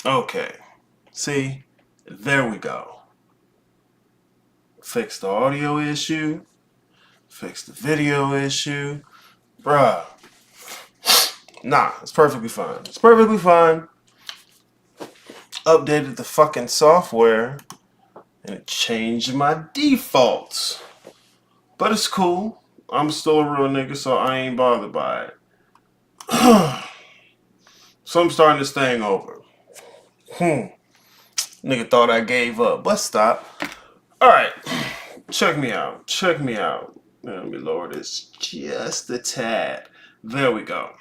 Okay. See? There we go. Fix the audio issue. Fix the video issue. Bruh. Nah, it's perfectly fine. It's perfectly fine. Updated the fucking software and it changed my defaults. But it's cool. I'm still a real nigga, so I ain't bothered by it. So I'm starting this thing over. Nigga thought I gave up, but stop. Alright, check me out. Check me out. Let me lower this just a tad. There we go.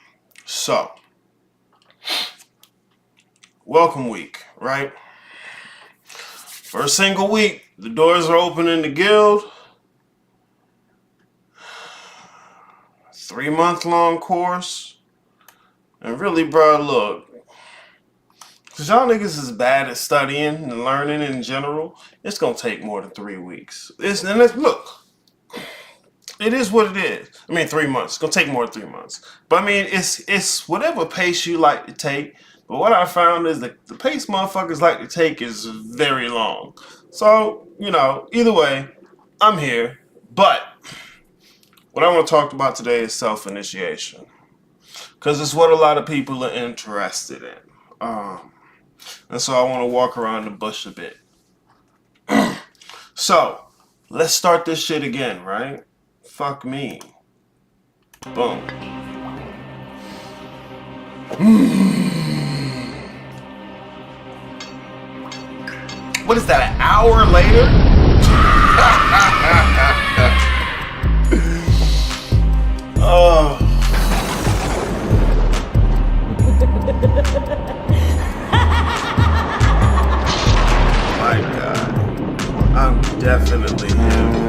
So, welcome week, right? First single week, the doors are open in the guild. 3-month-long course. And really, bro, look. Because y'all niggas is bad at studying and learning in general, it's going to take more than 3 weeks. Look, it is what it is. I mean, 3 months. It's going to take more than 3 months. But I mean, it's whatever pace you like to take. But what I found is that the pace motherfuckers like to take is very long. So, either way, I'm here. But what I want to talk about today is self-initiation. Because it's what a lot of people are interested in. And so I want to walk around the bush a bit. So, let's start this shit again, right? Fuck me. Boom. What is that, an hour later? Oh. My God. I'm definitely him.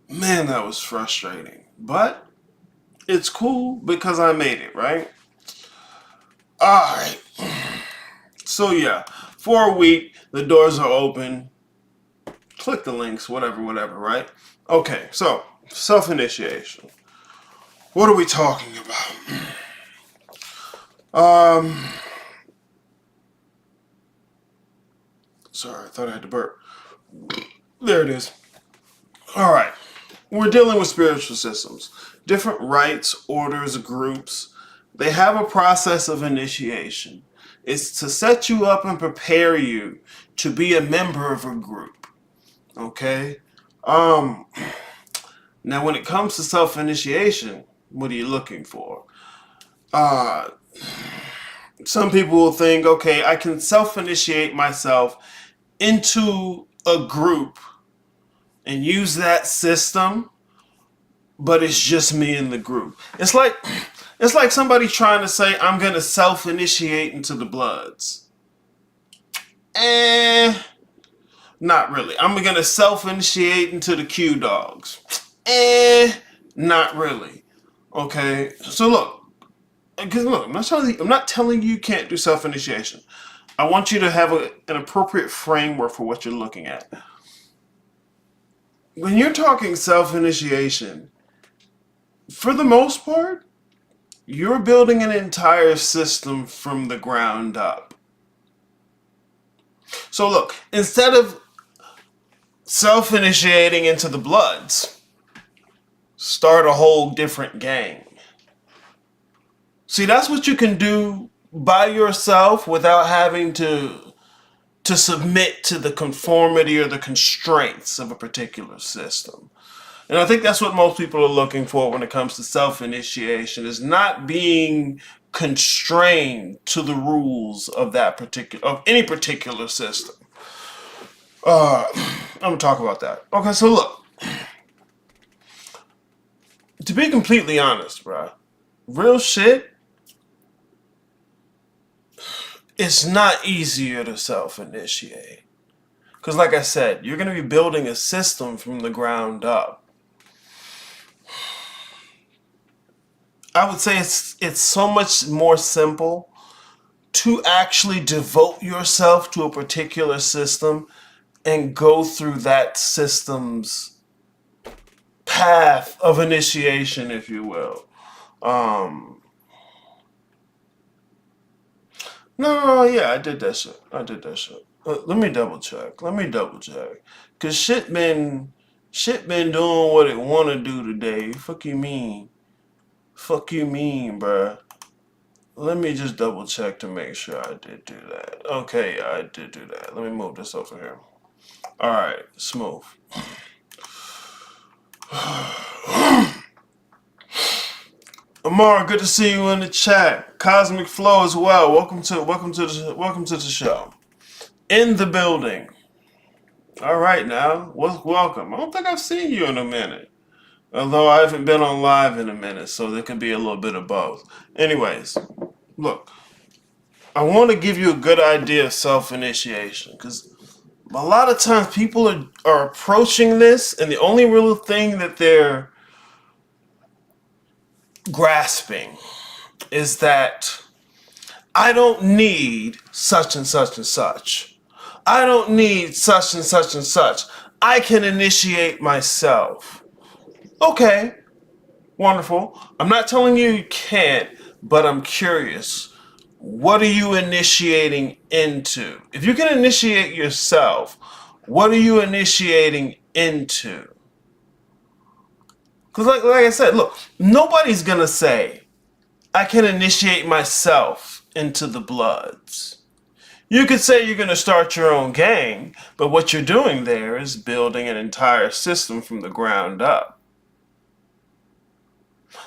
Man, that was frustrating. But it's cool because I made it, right? Alright. So yeah, for a week, the doors are open. Click the links, whatever, right? Okay, so, self-initiation. What are we talking about? Sorry, I thought I had to burp. There it is. Alright. We're dealing with spiritual systems. Different rites, orders, groups. They have a process of initiation. It's to set you up and prepare you to be a member of a group. Okay? Now when it comes to self-initiation, what are you looking for? Some people will think, okay, I can self-initiate myself into a group and use that system, but it's just me in the group. It's like somebody trying to say, I'm going to self-initiate into the Bloods. Not really. I'm going to self-initiate into the Q Dogs. Not really. Okay? So look, I'm not telling you can't do self-initiation. I want you to have an appropriate framework for what you're looking at. When you're talking self-initiation, for the most part, you're building an entire system from the ground up. So look, instead of self-initiating into the Bloods, start a whole different gang. See, that's what you can do by yourself without having to submit to the conformity or the constraints of a particular system. And I think that's what most people are looking for when it comes to self-initiation, is not being constrained to the rules of any particular system. I'm gonna talk about that. Okay, so look, to be completely honest, bro, real shit, it's not easier to self-initiate. Because like I said, you're going to be building a system from the ground up. I would say it's so much more simple to actually devote yourself to a particular system and go through that system's path of initiation, if you will. No, yeah, I did that shit. Let me double check. Cause shit been doing what it wanna do today. Fuck you mean? Bruh. Let me just double check to make sure I did do that. Okay, yeah, I did do that. Let me move this over here. Alright, smooth. Amar, good to see you in the chat. Cosmic Flow as well. Welcome to the show. In the building. All right, now, welcome. I don't think I've seen you in a minute. Although I haven't been on live in a minute, so there could be a little bit of both. Anyways, look, I want to give you a good idea of self-initiation, because a lot of times people are approaching this, and the only real thing that they're grasping is that I don't need such and such and such. I don't need such and such and such. I can initiate myself. Okay, wonderful. I'm not telling you you can't, but I'm curious. What are you initiating into? If you can initiate yourself, what are you initiating into? Because like I said, look, nobody's going to say, I can initiate myself into the Bloods. You could say you're going to start your own gang, but what you're doing there is building an entire system from the ground up.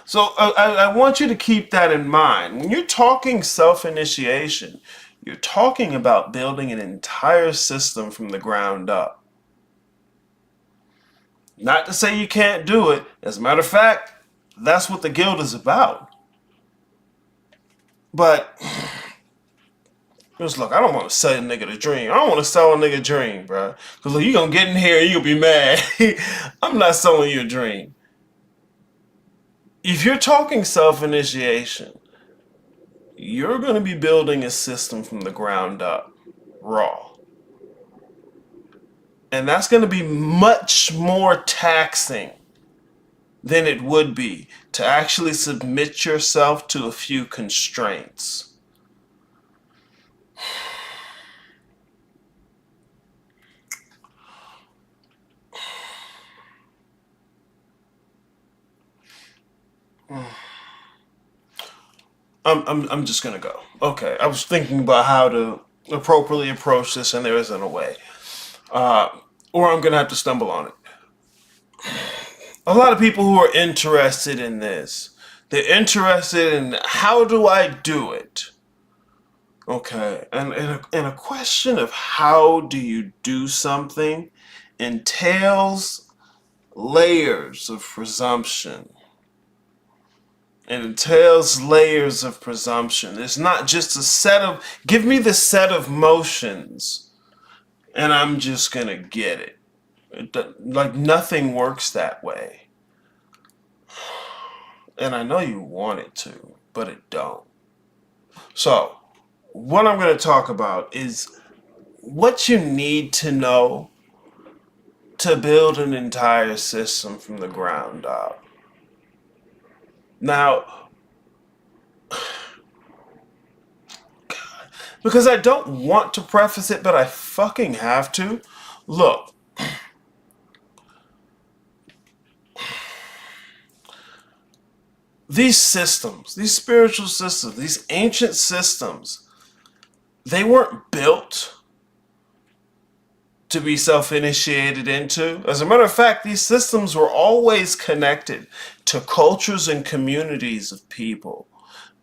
So I want you to keep that in mind. When you're talking self-initiation, you're talking about building an entire system from the ground up. Not to say you can't do it. As a matter of fact, that's what the guild is about. But just look, I don't want to sell a nigga the dream. I don't want to sell a nigga a dream, bro. Because look, you going to get in here and you'll be mad. I'm not selling you a dream. If you're talking self-initiation, you're going to be building a system from the ground up, raw. And that's going to be much more taxing than it would be to actually submit yourself to a few constraints. I'm just gonna go. Okay, I was thinking about how to appropriately approach this, and there isn't a way. Or I'm gonna have to stumble on it. A lot of people who are interested in this, they're interested in how do I do it? Okay, and a question of how do you do something entails layers of presumption. It entails layers of presumption. It's not just a set of, give me the set of motions and I'm just going to get it. Like nothing works that way. And I know you want it to, but it don't. So, what I'm going to talk about is what you need to know to build an entire system from the ground up. Now, because I don't want to preface it, but I fucking have to. Look, these systems, these spiritual systems, these ancient systems, they weren't built to be self-initiated into. As a matter of fact, these systems were always connected to cultures and communities of people.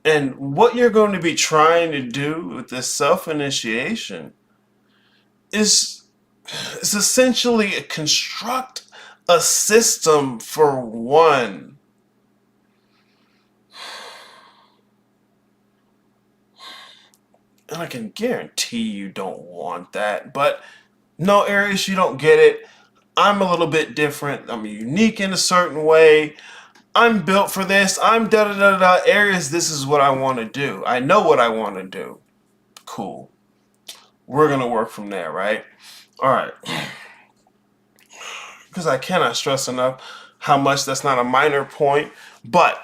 And what you're going to be trying to do with this self-initiation is essentially construct a system for one. And I can guarantee you don't want that. But no, Aries, you don't get it. I'm a little bit different. I'm unique in a certain way. I'm built for this. I'm da-da-da-da. Aries, this is what I want to do. I know what I want to do. Cool. We're going to work from there, right? All right. Because I cannot stress enough how much that's not a minor point. But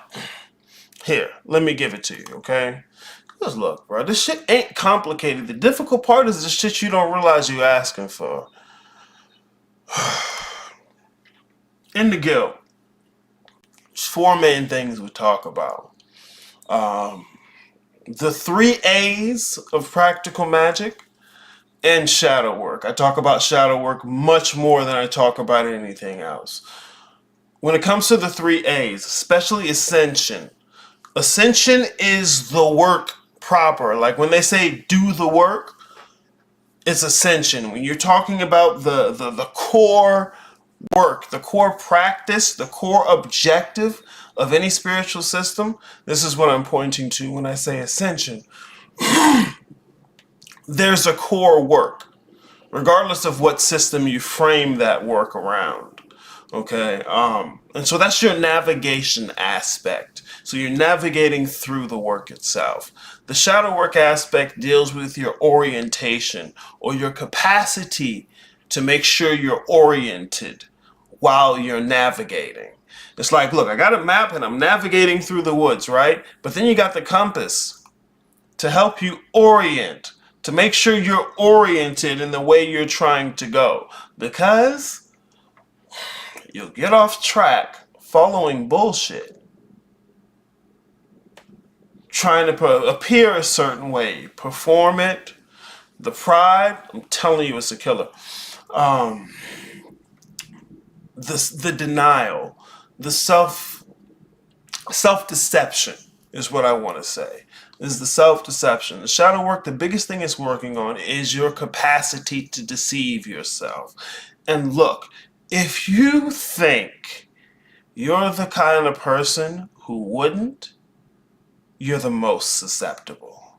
here, let me give it to you, okay? Because look, bro, this shit ain't complicated. The difficult part is the shit you don't realize you're asking for. In the guild, there's four main things we talk about. The 3 A's of Practical Magick and shadow work. I talk about shadow work much more than I talk about anything else. When it comes to the 3 A's, especially Ascension, Ascension is the work proper. Like when they say do the work, it's Ascension. When you're talking about the core work, the core practice, the core objective of any spiritual system, this is what I'm pointing to when I say Ascension. There's a core work, regardless of what system you frame that work around. Okay, and so that's your navigation aspect. So you're navigating through the work itself. The shadow work aspect deals with your orientation or your capacity to make sure you're oriented while you're navigating. It's like, look, I got a map and I'm navigating through the woods, right? But then you got the compass to help you orient, to make sure you're oriented in the way you're trying to go. Because you'll get off track following bullshit. Trying to appear a certain way, perform it. The pride, I'm telling you, it's a killer. The denial, the self-deception is what I want to say. Is the self-deception. The shadow work, the biggest thing it's working on is your capacity to deceive yourself. And look, if you think you're the kind of person who wouldn't, you're the most susceptible.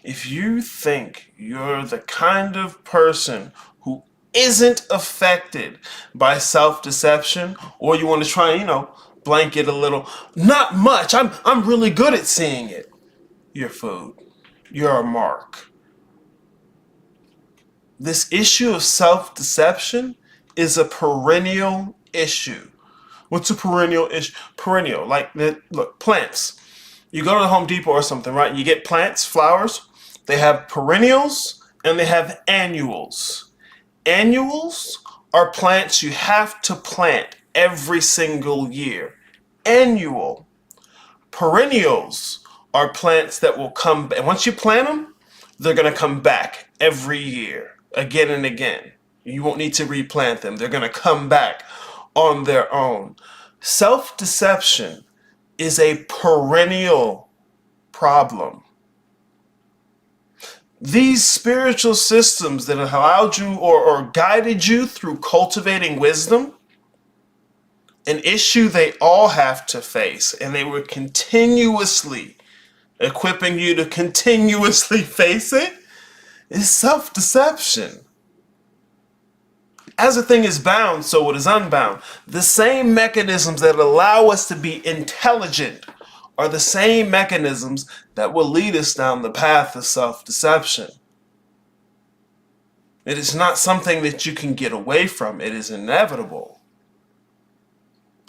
If you think you're the kind of person who isn't affected by self-deception, or you want to try, blanket a little, not much, I'm really good at seeing it. You're food. You're a mark. This issue of self-deception is a perennial issue. What's a perennial issue? Perennial, like, look, plants. You go to the Home Depot or something, right? You get plants, flowers. They have perennials and they have annuals. Annuals are plants you have to plant every single year. Annual. Perennials are plants that will come back. Once you plant them, they're going to come back every year, again and again. You won't need to replant them. They're going to come back on their own. Self-deception is a perennial problem. These spiritual systems that have allowed you or guided you through cultivating wisdom, an issue they all have to face, and they were continuously equipping you to continuously face it, is self-deception. As a thing is bound, so it is unbound. The same mechanisms that allow us to be intelligent are the same mechanisms that will lead us down the path of self-deception. It is not something that you can get away from. It is inevitable.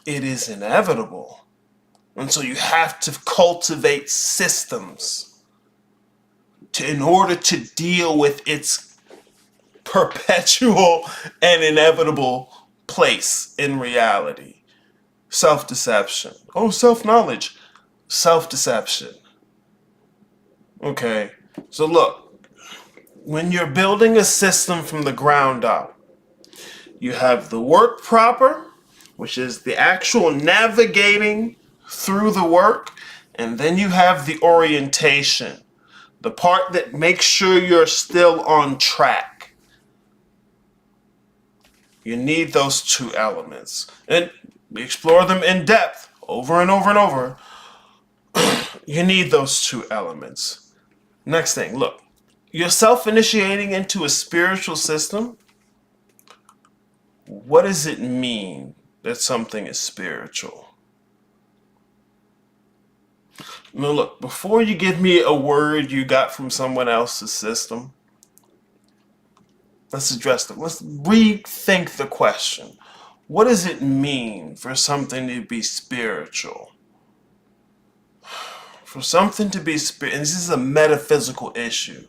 It is inevitable. And so you have to cultivate systems in order to deal with its perpetual and inevitable place in reality. Self-deception. Oh, self-knowledge. Self-deception. Okay, so look, when you're building a system from the ground up, you have the work proper, which is the actual navigating through the work, and then you have the orientation, the part that makes sure you're still on track. You need those two elements, and we explore them in depth over and over and over. You need those two elements. Next thing, look. You're self-initiating into a spiritual system. What does it mean that something is spiritual? Now look, before you give me a word you got from someone else's system, let's address them. Let's rethink the question. What does it mean for something to be spiritual? For something to be spiritual, and this is a metaphysical issue.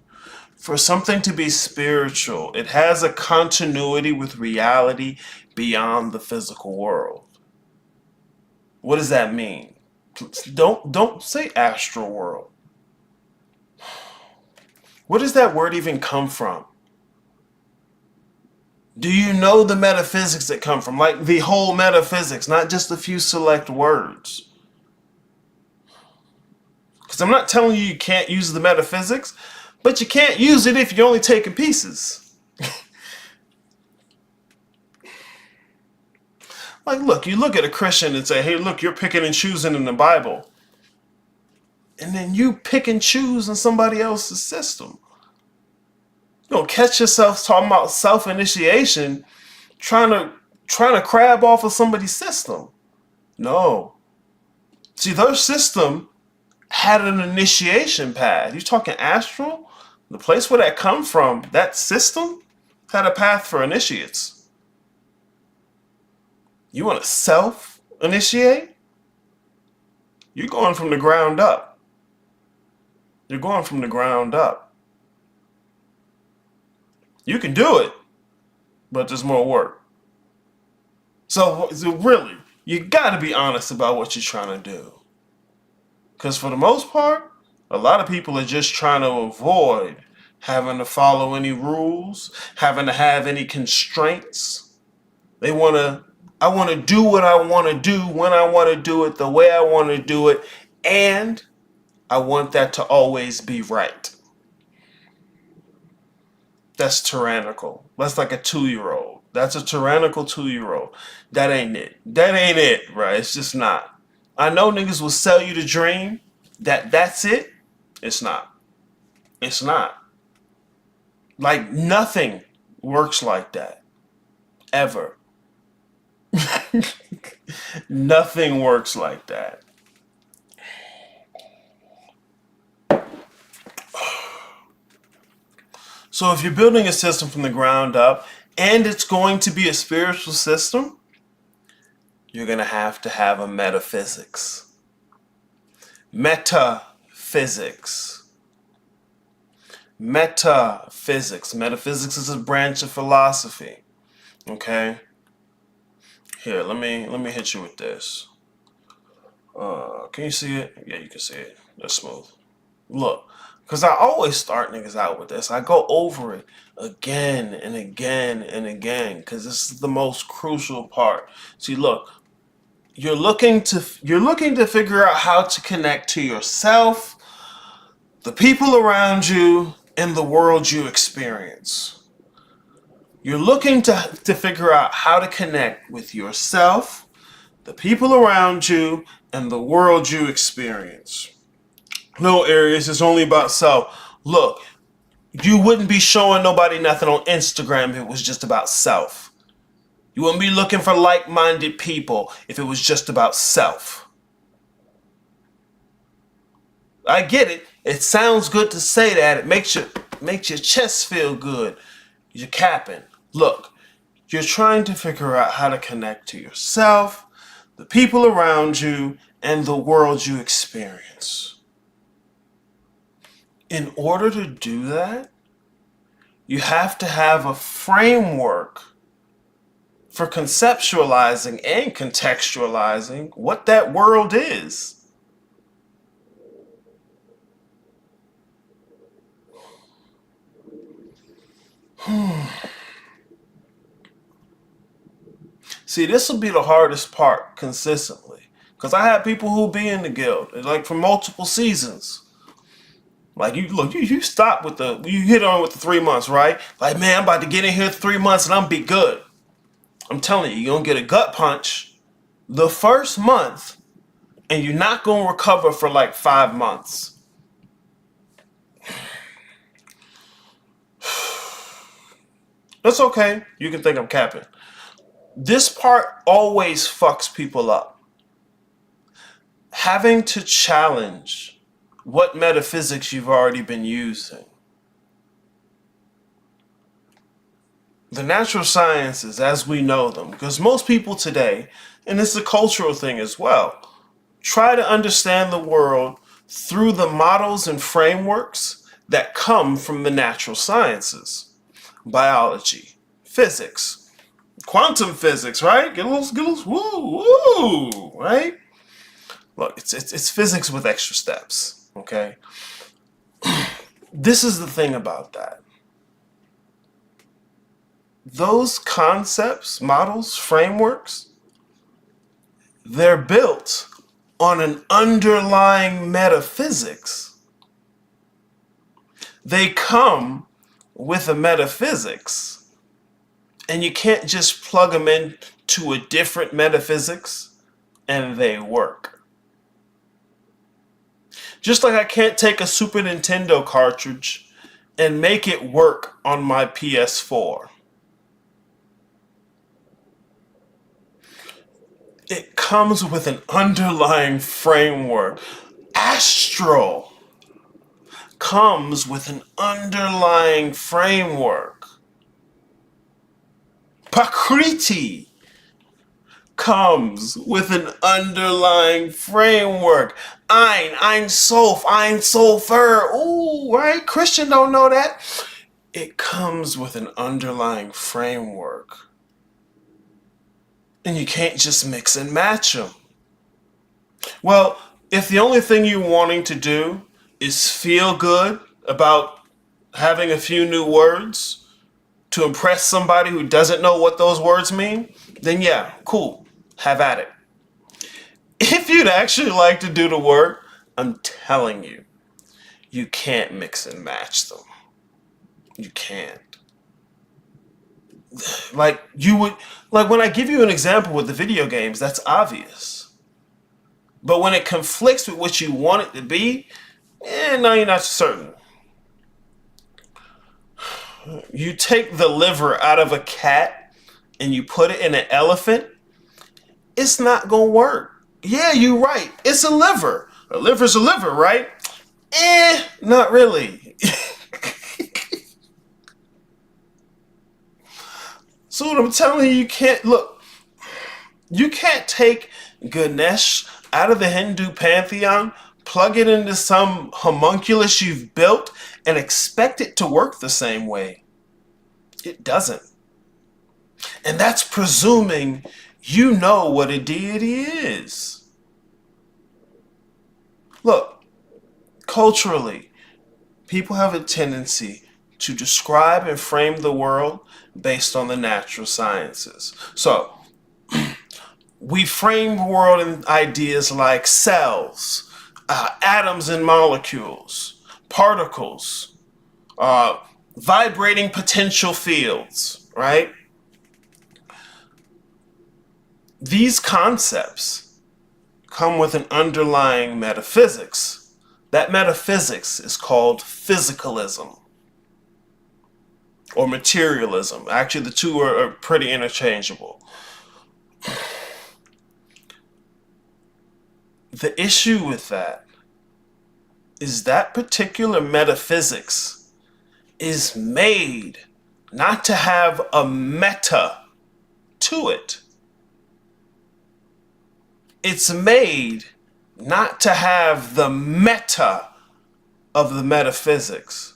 For something to be spiritual, it has a continuity with reality beyond the physical world. What does that mean? Don't say astral world. Where does that word even come from? Do you know the metaphysics that come from? Like the whole metaphysics, not just a few select words. Because I'm not telling you can't use the metaphysics, but you can't use it if you're only taking pieces. Like, look, you look at a Christian and say, hey, look, you're picking and choosing in the Bible. And then you pick and choose in somebody else's system. You don't catch yourself talking about self-initiation, trying to crab off of somebody's system. No. See, their system had an initiation pad. You're talking astral? The place where that come from, that system had a path for initiates. You want to self-initiate? You're going from the ground up. You're going from the ground up. You can do it, but there's more work. So really, you got to be honest about what you're trying to do. Because for the most part, a lot of people are just trying to avoid having to follow any rules, having to have any constraints. I want to do what I want to do when I want to do it, the way I want to do it, and I want that to always be right. That's tyrannical. That's like a 2-year-old. That's a tyrannical 2-year-old. That ain't it. That ain't it, right? It's just not. I know niggas will sell you the dream that that's it. It's not. It's not. Like nothing works like that. Ever. Nothing works like that. So if you're building a system from the ground up and it's going to be a spiritual system, you're going to have a metaphysics. Metaphysics. Metaphysics. Metaphysics is a branch of philosophy. Okay? Here, let me hit you with this. Can you see it? Yeah, you can see it. That's smooth. Look, because I always start niggas out with this. I go over it again and again and again because this is the most crucial part. See, look, you're looking to figure out how to connect to yourself, the people around you, and the world you experience. You're looking to figure out how to connect with yourself, the people around you, and the world you experience. No, Aries, it's only about self. Look, you wouldn't be showing nobody nothing on Instagram if it was just about self. You wouldn't be looking for like-minded people if it was just about self. I get it. It sounds good to say that. It makes your chest feel good. You're capping. Look, you're trying to figure out how to connect to yourself, the people around you, and the world you experience. In order to do that, you have to have a framework for conceptualizing and contextualizing what that world is. See, this will be the hardest part consistently. Because I have people who be in the guild, like for multiple seasons. Like you stop with you hit on with the 3 months, right? Like, man, I'm about to get in here 3 months and I'm be good. I'm telling you, you're gonna get a gut punch the first month and you're not going to recover for like 5 months. That's okay. You can think I'm capping. This part always fucks people up. Having to challenge what metaphysics you've already been using. The natural sciences as we know them, because most people today, and it's a cultural thing as well, try to understand the world through the models and frameworks that come from the natural sciences. Biology, physics, quantum physics, right? Get a little, woo, right? Look, it's physics with extra steps, okay? This is the thing about that. Those concepts, models, frameworks, they're built on an underlying metaphysics. They come with a metaphysics, and you can't just plug them into a different metaphysics and they work. Just like I can't take a Super Nintendo cartridge and make it work on my PS4. It comes with an underlying framework. Astral comes with an underlying framework. Prakriti comes with an underlying framework. Ein Sof, Ein Sofer. Ooh, right? Christian don't know that. It comes with an underlying framework. And you can't just mix and match them. Well, if the only thing you're wanting to do is feel good about having a few new words to impress somebody who doesn't know what those words mean, then yeah, cool, have at it. If you'd actually like to do the work, I'm telling you, you can't mix and match them. You can't. Like when I give you an example with the video games, that's obvious. But when it conflicts with what you want it to be, now you're not certain. You take the liver out of a cat and you put it in an elephant, it's not gonna work. Yeah, you're right. It's a liver. A liver's a liver, right? Not really. So what I'm telling you, you can't take Ganesh out of the Hindu pantheon, plug it into some homunculus you've built, and expect it to work the same way. It doesn't. And that's presuming you know what a deity is. Look, culturally, people have a tendency to describe and frame the world based on the natural sciences. So, we frame the world in ideas like cells, atoms and molecules, particles, vibrating potential fields, right? These concepts come with an underlying metaphysics. That metaphysics is called physicalism or materialism. Actually, the two are pretty interchangeable. The issue with that is that particular metaphysics is made not to have a meta to it. It's made not to have the meta of the metaphysics.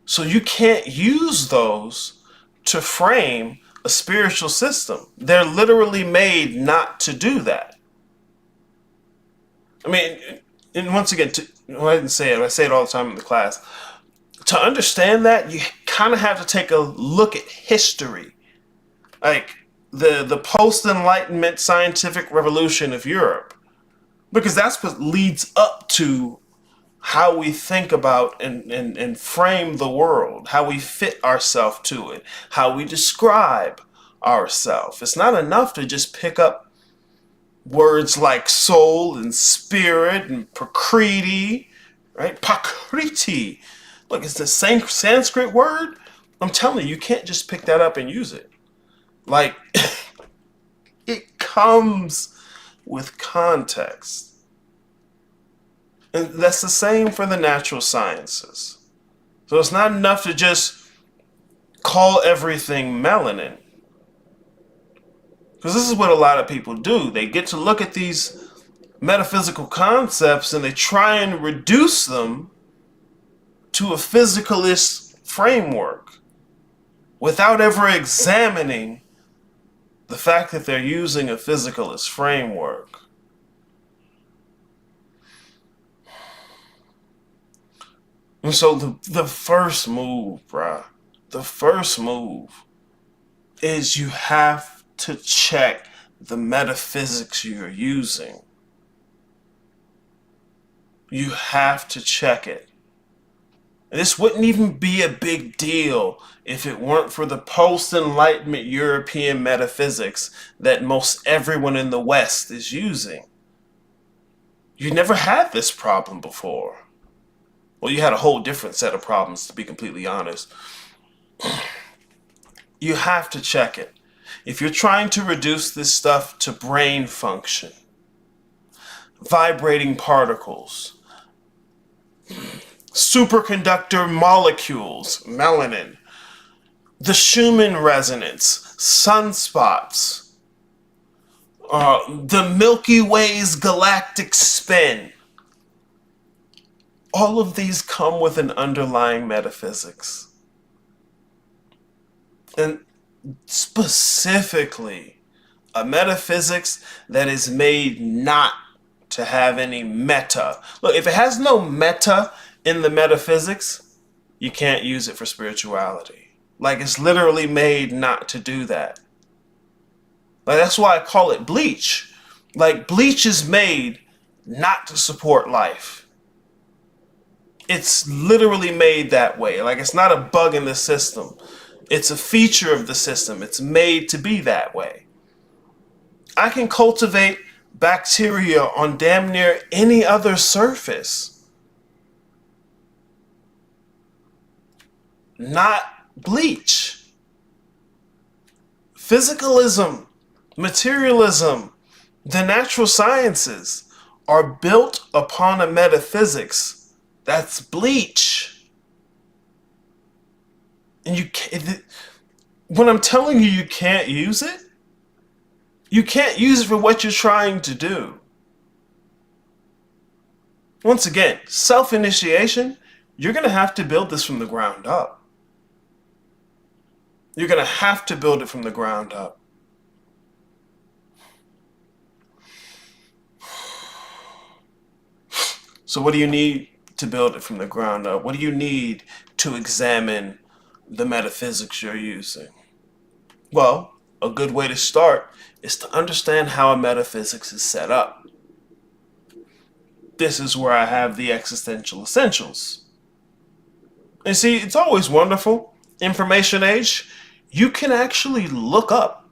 So you can't use those to frame a spiritual system. They're literally made not to do that. I mean, and once again, I didn't say it, I say it all the time in the class. To understand that, you kind of have to take a look at history. Like the post-Enlightenment scientific revolution of Europe. Because that's what leads up to how we think about and frame the world, how we fit ourselves to it, how we describe ourselves. It's not enough to just pick up Words like soul and spirit and prakriti, right? Prakriti. Look, it's the same Sanskrit word. I'm telling you, you can't just pick that up and use it. Like, it comes with context. And that's the same for the natural sciences. So it's not enough to just call everything melanin. Because this is what a lot of people do. They get to look at these metaphysical concepts and they try and reduce them to a physicalist framework without ever examining the fact that they're using a physicalist framework. And so the first move, bruh, the first move is you have to check the metaphysics you're using. You have to check it. This wouldn't even be a big deal if it weren't for the post-Enlightenment European metaphysics that most everyone in the West is using. You never had this problem before. Well, you had a whole different set of problems, to be completely honest. You have to check it. If you're trying to reduce this stuff to brain function, vibrating particles, superconductor molecules, melanin, the Schumann resonance, sunspots, the Milky Way's galactic spin, all of these come with an underlying metaphysics. And specifically, a metaphysics that is made not to have any meta. Look, if it has no meta in the metaphysics, you can't use it for spirituality. Like, it's literally made not to do that. Like, that's why I call it bleach. Like, bleach is made not to support life. It's literally made that way. Like, it's not a bug in the system. It's a feature of the system. It's made to be that way. I can cultivate bacteria on damn near any other surface. Not bleach. Physicalism, materialism, the natural sciences are built upon a metaphysics that's bleach. And you can't, when I'm telling you you can't use it, you can't use it for what you're trying to do. Once again, self-initiation, you're going to have to build this from the ground up. You're going to have to build it from the ground up. So what do you need to build it from the ground up? What do you need to examine the metaphysics you're using? Well, a good way to start is to understand how a metaphysics is set up. This is where I have the existential essentials. And see, it's always wonderful. Information age, you can actually look up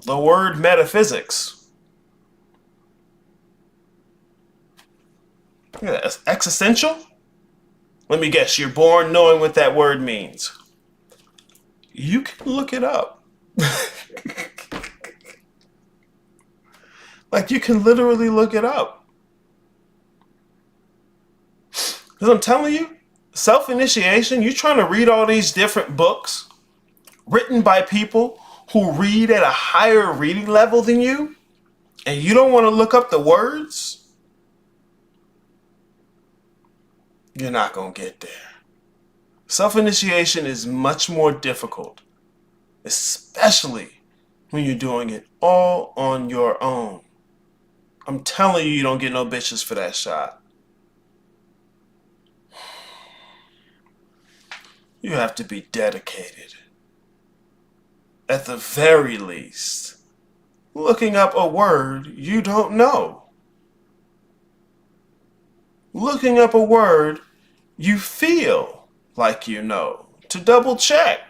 the word metaphysics. Look at that. Existential? Let me guess, you're born knowing what that word means. You can look it up. Like, you can literally look it up. Because I'm telling you, self-initiation, you're trying to read all these different books written by people who read at a higher reading level than you, and you don't want to look up the words, you're not going to get there. Self-initiation is much more difficult, especially when you're doing it all on your own. I'm telling you, you don't get no bitches for that shot. You have to be dedicated. At the very least, looking up a word you don't know. Looking up a word you feel like you know, to double check.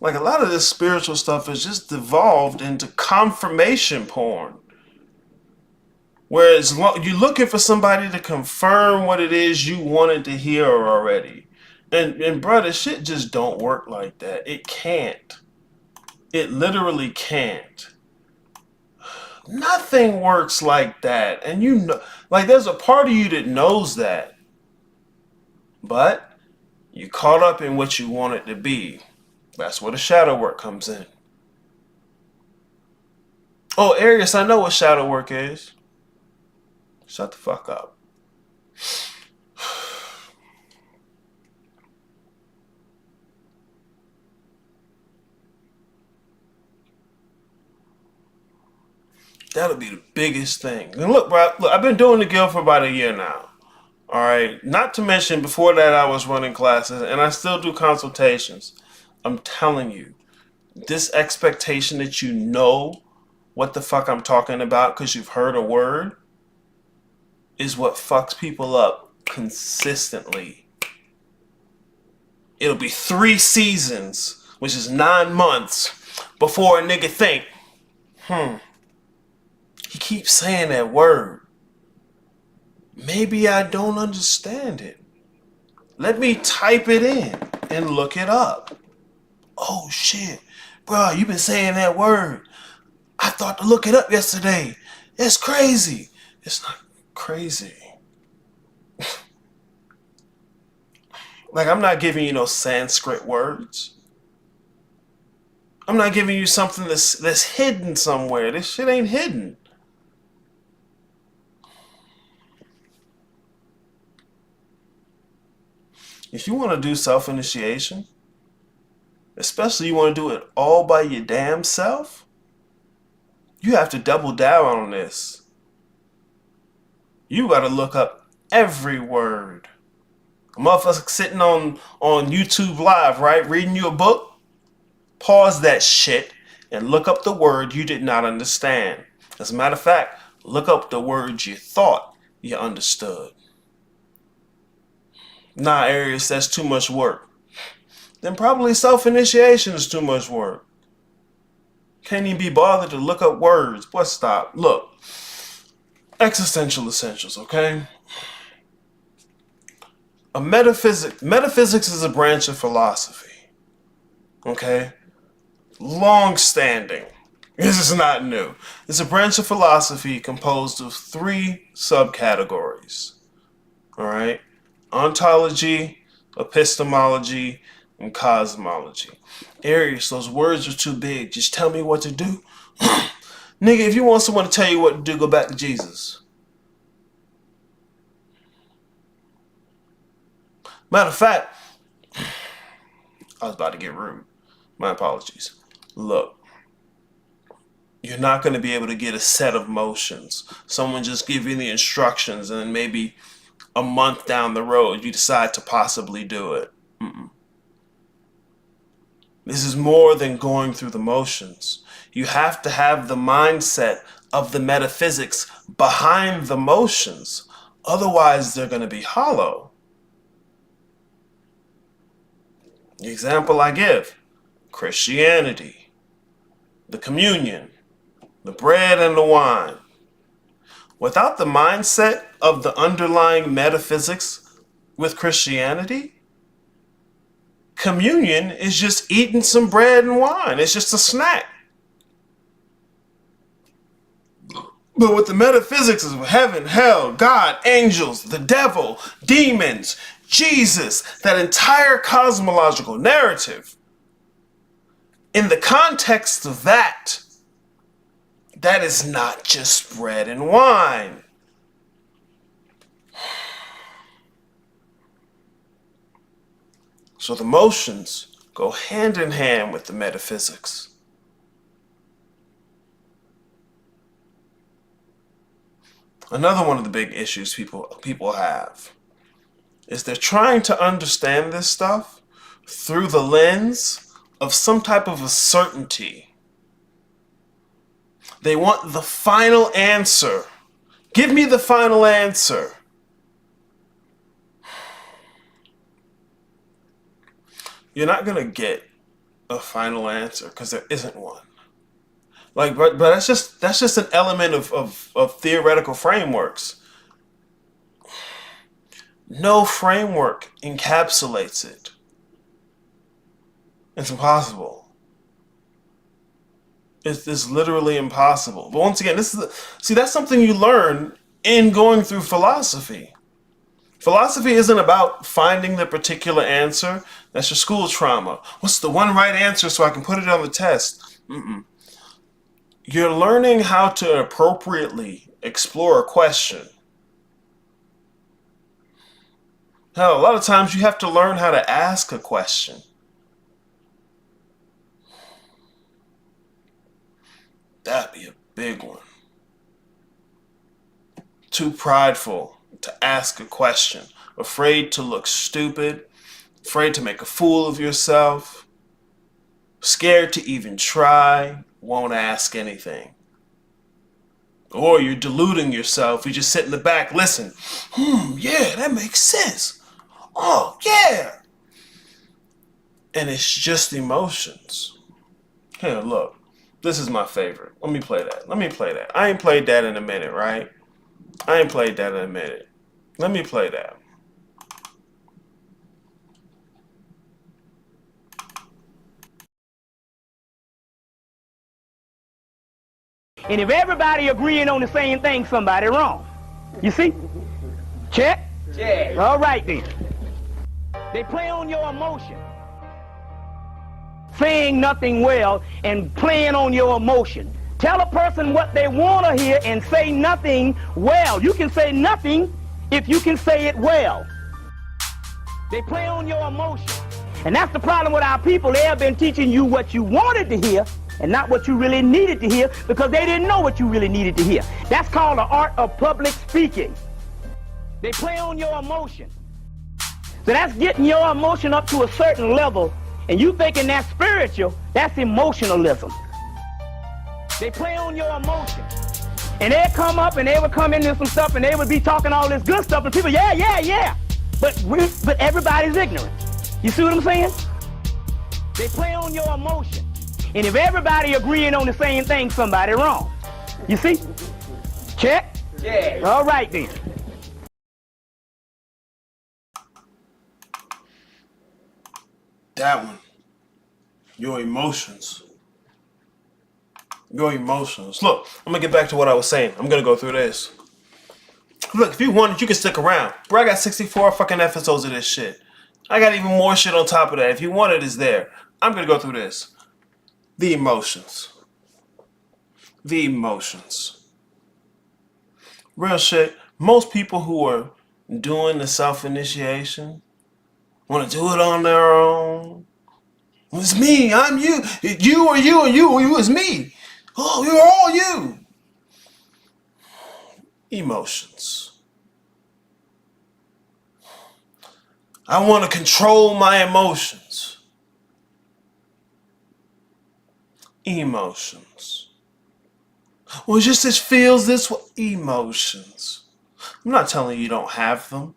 Like a lot of this spiritual stuff is just devolved into confirmation porn. Whereas you're looking for somebody to confirm what it is you wanted to hear already. And brother, shit just don't work like that. It can't. It literally can't. Nothing works like that. And you know, like there's a part of you that knows that. But you caught up in what you want it to be. That's where the shadow work comes in. Oh, Arius, I know what shadow work is. Shut the fuck up. That'll be the biggest thing. And look, bro, look, I've been doing the guild for about a year now. All right. Not to mention, before that, I was running classes, and I still do consultations. I'm telling you, this expectation that you know what the fuck I'm talking about because you've heard a word is what fucks people up consistently. It'll be 3 seasons, which is 9 months, before a nigga think, he keeps saying that word. Maybe I don't understand it. Let me type it in and look it up. Oh shit, bro, you been saying that word. I thought to look it up yesterday. It's crazy. It's not crazy. Like, I'm not giving you no Sanskrit words. I'm not giving you something that's hidden somewhere. This shit ain't hidden. If you want to do self-initiation, especially you want to do it all by your damn self, you have to double down on this. You got to look up every word. A motherfucker sitting on YouTube Live, right? Reading you a book. Pause that shit and look up the word you did not understand. As a matter of fact, look up the words you thought you understood. Nah, Arius, that's too much work. Then probably self-initiation is too much work. Can't even be bothered to look up words. Boy, stop. Look. Existential essentials, okay? Metaphysics is a branch of philosophy. Okay? Long-standing. This is not new. It's a branch of philosophy composed of 3 subcategories. Alright? Ontology, epistemology, and cosmology. Arius, those words are too big. Just tell me what to do. Nigga, if you want someone to tell you what to do, go back to Jesus. Matter of fact, I was about to get rude. My apologies. Look, you're not going to be able to get a set of motions. Someone just give you the instructions and then maybe a month down the road you decide to possibly do it. This is more than going through the motions. You have to have the mindset of the metaphysics behind the motions. Otherwise, they're going to be hollow. The example I give, Christianity, the communion, the bread and the wine. Without the mindset of the underlying metaphysics with Christianity, communion is just eating some bread and wine. It's just a snack. But with the metaphysics of heaven, hell, God, angels, the devil, demons, Jesus, that entire cosmological narrative, in the context of that, that is not just bread and wine. So the motions go hand in hand with the metaphysics. Another one of the big issues people have is they're trying to understand this stuff through the lens of some type of a certainty. They want the final answer. Give me the final answer. You're not going to get a final answer because there isn't one. Like, but that's just an element of theoretical frameworks. No framework encapsulates it. It's impossible. It's literally impossible. But once again, that's something you learn in going through philosophy. Philosophy isn't about finding the particular answer. That's your school trauma. What's the one right answer so I can put it on the test? Mm-mm. You're learning how to appropriately explore a question. Hell, a lot of times you have to learn how to ask a question. That'd be a big one. Too prideful to ask a question. Afraid to look stupid. Afraid to make a fool of yourself. Scared to even try. Won't ask anything. Or you're deluding yourself. You just sit in the back, listen. Yeah, that makes sense. Oh, yeah. And it's just emotions. Here, look. This is my favorite. Let me play that. I ain't played that in a minute, right? Let me play that. And if everybody agreeing on the same thing, somebody wrong. You see? Check? Check. All right then. They play on your emotion. Saying nothing well and playing on your emotion. Tell a person what they want to hear and say nothing well. You can say nothing if you can say it well. They play on your emotion. And that's the problem with our people. They have been teaching you what you wanted to hear and not what you really needed to hear because they didn't know what you really needed to hear. That's called the art of public speaking. They play on your emotion. So that's getting your emotion up to a certain level, and you thinking that's spiritual, that's emotionalism. They play on your emotion. And they'll come up and they would come into some stuff and they would be talking all this good stuff and people, yeah. But everybody's ignorant. You see what I'm saying? They play on your emotion. And if everybody agreeing on the same thing, somebody wrong. You see? Check? Yeah. All right then. That one. Your emotions. Your emotions. Look, I'm gonna get back to what I was saying. I'm gonna go through this. Look, if you wanted, you can stick around. Bro, I got 64 fucking episodes of this shit. I got even more shit on top of that. If you want it, it's there. I'm gonna go through this. The emotions. The emotions. Real shit. Most people who are doing the self-initiation want to do it on their own. It's me, I'm you. You or you or you or you is me. Oh, you're all you. Emotions. I want to control my emotions. Emotions. Well, just this feels this way. Emotions. I'm not telling you don't have them.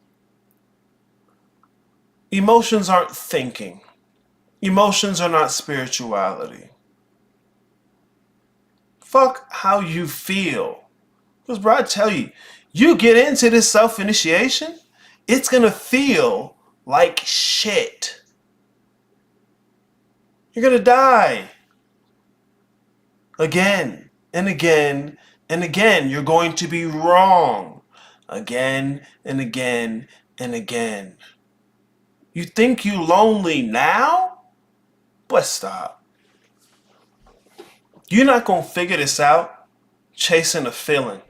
Emotions aren't thinking. Emotions are not spirituality. Fuck how you feel. Because, bro, I tell you, you get into this self-initiation, it's going to feel like shit. You're going to die. Again and again and again. You're going to be wrong. Again and again and again. You think you lonely now? But stop. You're not going to figure this out chasing a feeling.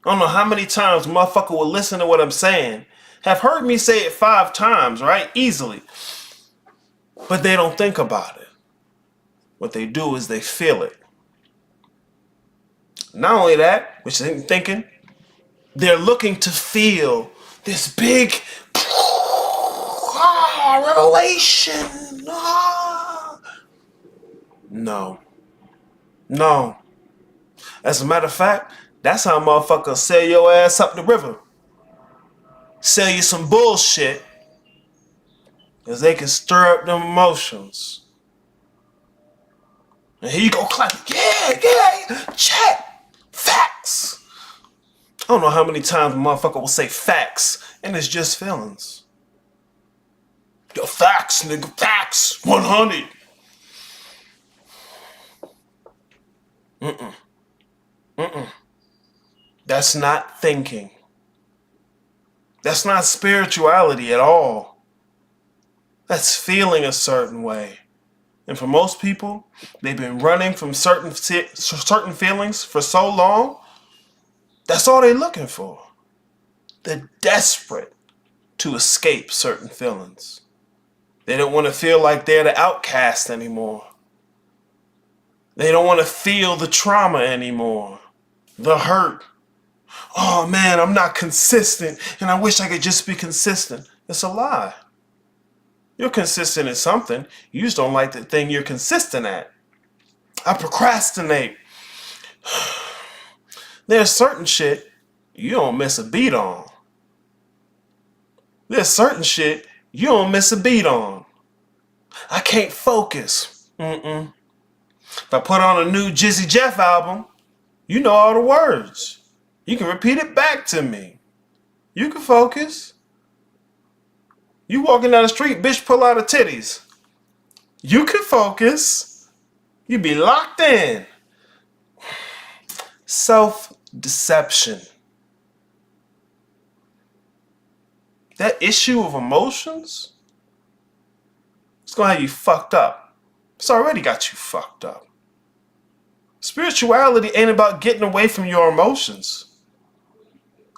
I don't know how many times a motherfucker will listen to what I'm saying. Have heard me say it 5 times, right? Easily. But they don't think about it. What they do is they feel it. Not only that, which they ain't thinking, they're looking to feel this big revelation. No. As a matter of fact, that's how motherfuckers sell your ass up the river. Sell you some bullshit, because they can stir up them emotions. And here you go clap. Yeah, check. Facts. I don't know how many times a motherfucker will say facts, and it's just feelings. Yo, facts, nigga, facts. 100. That's not thinking. That's not spirituality at all. That's feeling a certain way. And for most people, they've been running from certain feelings for so long, that's all they're looking for. They're desperate to escape certain feelings. They don't want to feel like they're the outcast anymore. They don't want to feel the trauma anymore, the hurt. Oh man, I'm not consistent and I wish I could just be consistent. It's a lie. You're consistent at something. You just don't like the thing you're consistent at. I procrastinate. There's certain shit you don't miss a beat on. There's certain shit you don't miss a beat on. I can't focus. If I put on a new Jizzy Jeff album, you know all the words. You can repeat it back to me. You can focus. You walking down the street, bitch, pull out her titties. You can focus. You be locked in. Self-deception. That issue of emotions, it's gonna have you fucked up. It's already got you fucked up. Spirituality ain't about getting away from your emotions.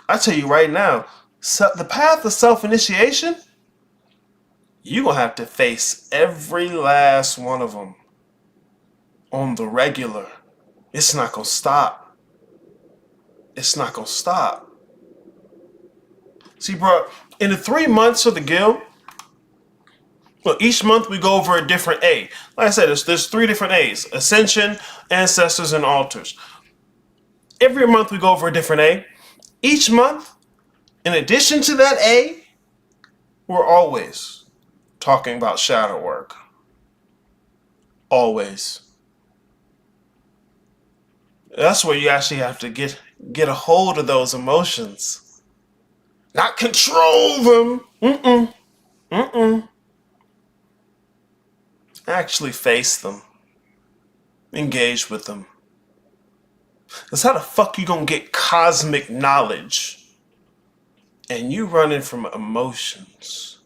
I tell you right now, the path of self-initiation, you're going to have to face every last one of them on the regular. It's not going to stop. It's not going to stop. See, bro, in the 3 months of the guild, well, each month we go over a different A. Like I said, there's 3 different A's: Ascension, Ancestors, and Altars. Every month we go over a different A. Each month, in addition to that A, we're always talking about shadow work. Always. That's where you actually have to get a hold of those emotions. Not control them. Actually face them. Engage with them. Because how the fuck you gonna get cosmic knowledge and you running from emotions?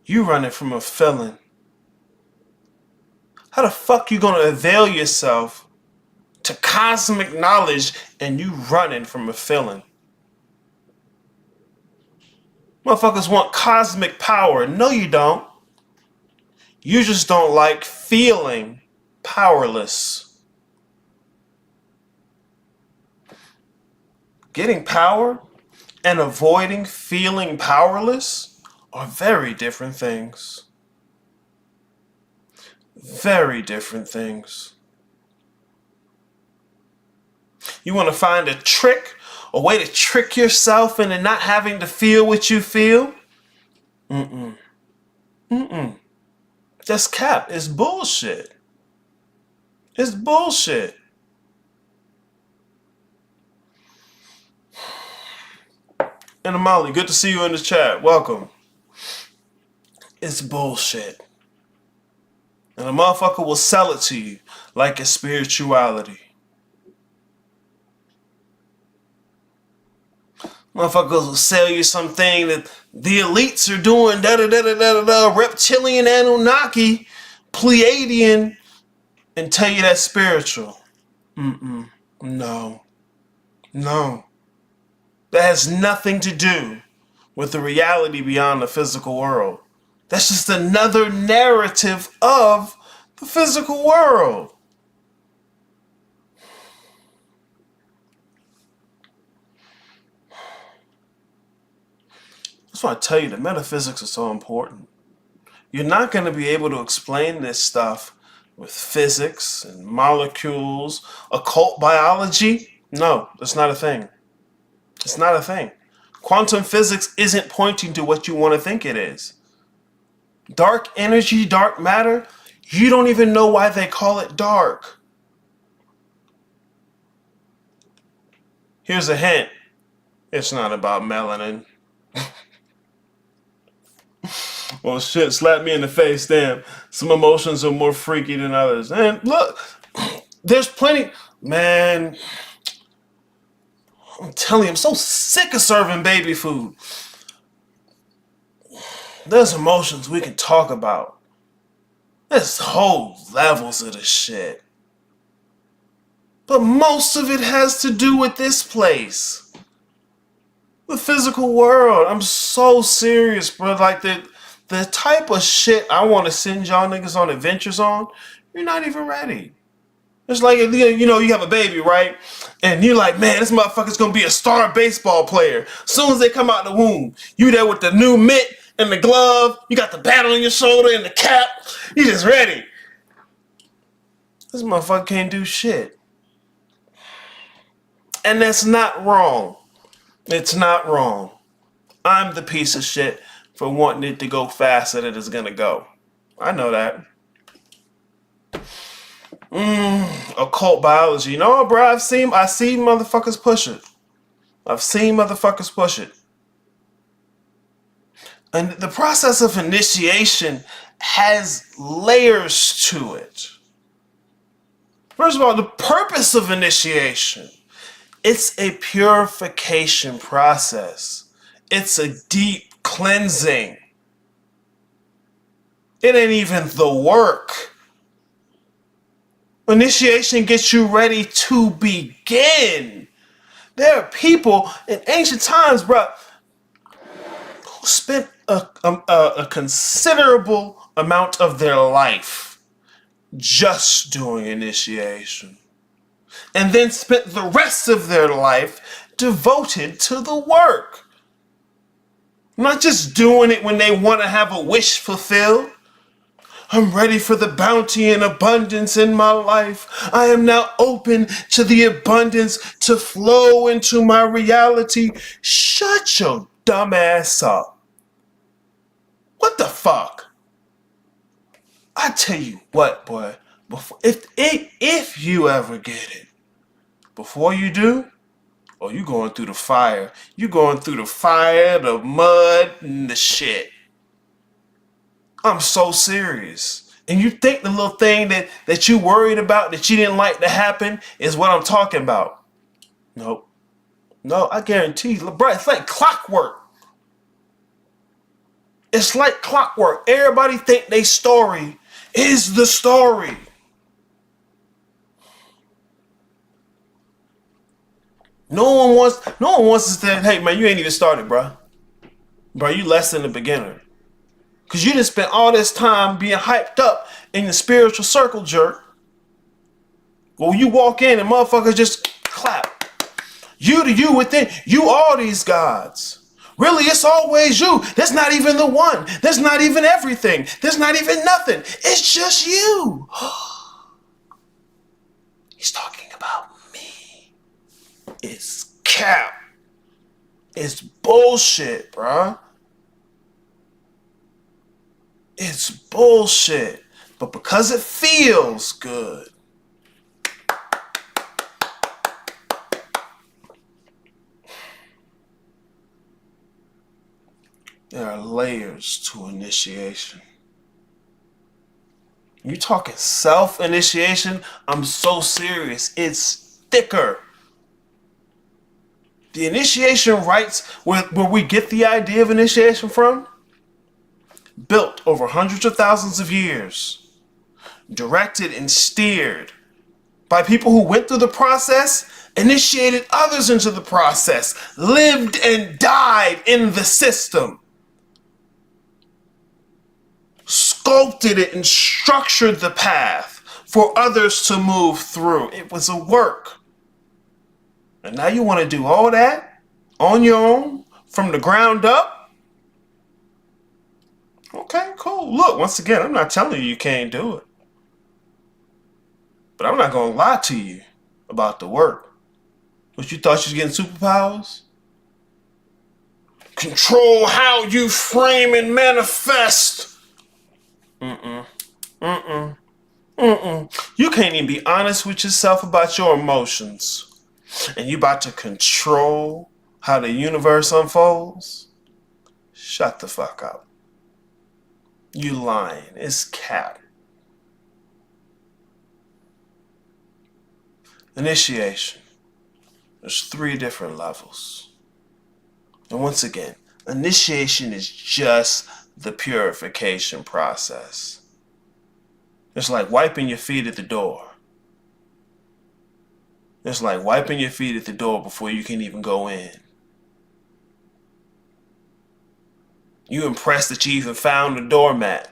You running from a feeling. How the fuck you gonna avail yourself to cosmic knowledge and you running from a feeling? Motherfuckers want cosmic power. No, you don't. You just don't like feeling powerless. Getting power and avoiding feeling powerless are very different things. Very different things. You want to find a trick, a way to trick yourself into not having to feel what you feel? That's cap. It's bullshit. It's bullshit. And Amali, good to see you in the chat. Welcome. It's bullshit. And a motherfucker will sell it to you like it's spirituality. Motherfuckers will sell you something that the elites are doing, reptilian, Anunnaki, Pleiadian, and tell you that's spiritual. No. That has nothing to do with the reality beyond the physical world. That's just another narrative of the physical world. That's why I tell you the metaphysics is so important. You're not going to be able to explain this stuff with physics and molecules, occult biology. No, that's not a thing. It's not a thing. Quantum physics isn't pointing to what you want to think it is. Dark energy, dark matter, You don't even know why they call it dark. Here's a hint. It's not about melanin. Well, shit, slap me in the face, damn. Some emotions are more freaky than others. And look, there's plenty. Man, I'm telling you, I'm so sick of serving baby food. There's emotions we can talk about. There's whole levels of this shit. But most of it has to do with this place. The physical world. I'm so serious, bro. Like the type of shit I want to send y'all niggas on adventures on, you're not even ready. It's like, you know, you have a baby, right? And you're like, man, this motherfucker's gonna be a star baseball player. As soon as they come out the womb, you there with the new mitt and the glove, you got the bat on your shoulder and the cap, you just ready. This motherfucker can't do shit. And that's not wrong. It's not wrong. I'm the piece of shit for wanting it to go faster than it's gonna go. I know that. Occult biology. You know, bro, I see motherfuckers push it. I've seen motherfuckers push it. And the process of initiation has layers to it. First of all, the purpose of initiation. It's a purification process. It's a deep cleansing. It ain't even the work. Initiation gets you ready to begin. There are people in ancient times, bro, who spent a considerable amount of their life just doing initiation. And then spent the rest of their life devoted to the work. Not just doing it when they want to have a wish fulfilled. I'm ready for the bounty and abundance in my life. I am now open to the abundance to flow into my reality. Shut your dumb ass up. What the fuck? I tell you what, boy. If you ever get it, before you do, oh, you going through the fire. You going through the fire, the mud, and the shit. I'm so serious. And you think the little thing that you worried about that you didn't like to happen is what I'm talking about. Nope. No, I guarantee you, bro, it's like clockwork. It's like clockwork. Everybody think their story is the story. No one wants to say, hey man, you ain't even started, bro. Bro, you less than a beginner. Because you didn't spend all this time being hyped up in the spiritual circle jerk. Well, you walk in and motherfuckers just clap. You to you within. You are these gods. Really, it's always you. There's not even the one. There's not even everything. There's not even nothing. It's just you. He's talking about me. It's cap. It's bullshit, bruh. It's bullshit. But because it feels good. There are layers to initiation. You talking self-initiation? I'm so serious. It's thicker. The initiation rites, where we get the idea of initiation from, built over hundreds of thousands of years, directed and steered by people who went through the process, initiated others into the process, lived and died in the system, sculpted it and structured the path for others to move through. It was a work. And now you want to do all that on your own from the ground up? Okay, cool. Look, once again, I'm not telling you can't do it. But I'm not going to lie to you about the work. What, you thought you was getting superpowers? Control how you frame and manifest. Mm-mm. Mm-mm. You can't even be honest with yourself about your emotions. And you about to control how the universe unfolds? Shut the fuck up. You lying. It's cap. Initiation. There's 3 different levels. And once again, initiation is just the purification process. It's like wiping your feet at the door. It's like wiping your feet at the door before you can even go in. You impressed that you even found the doormat.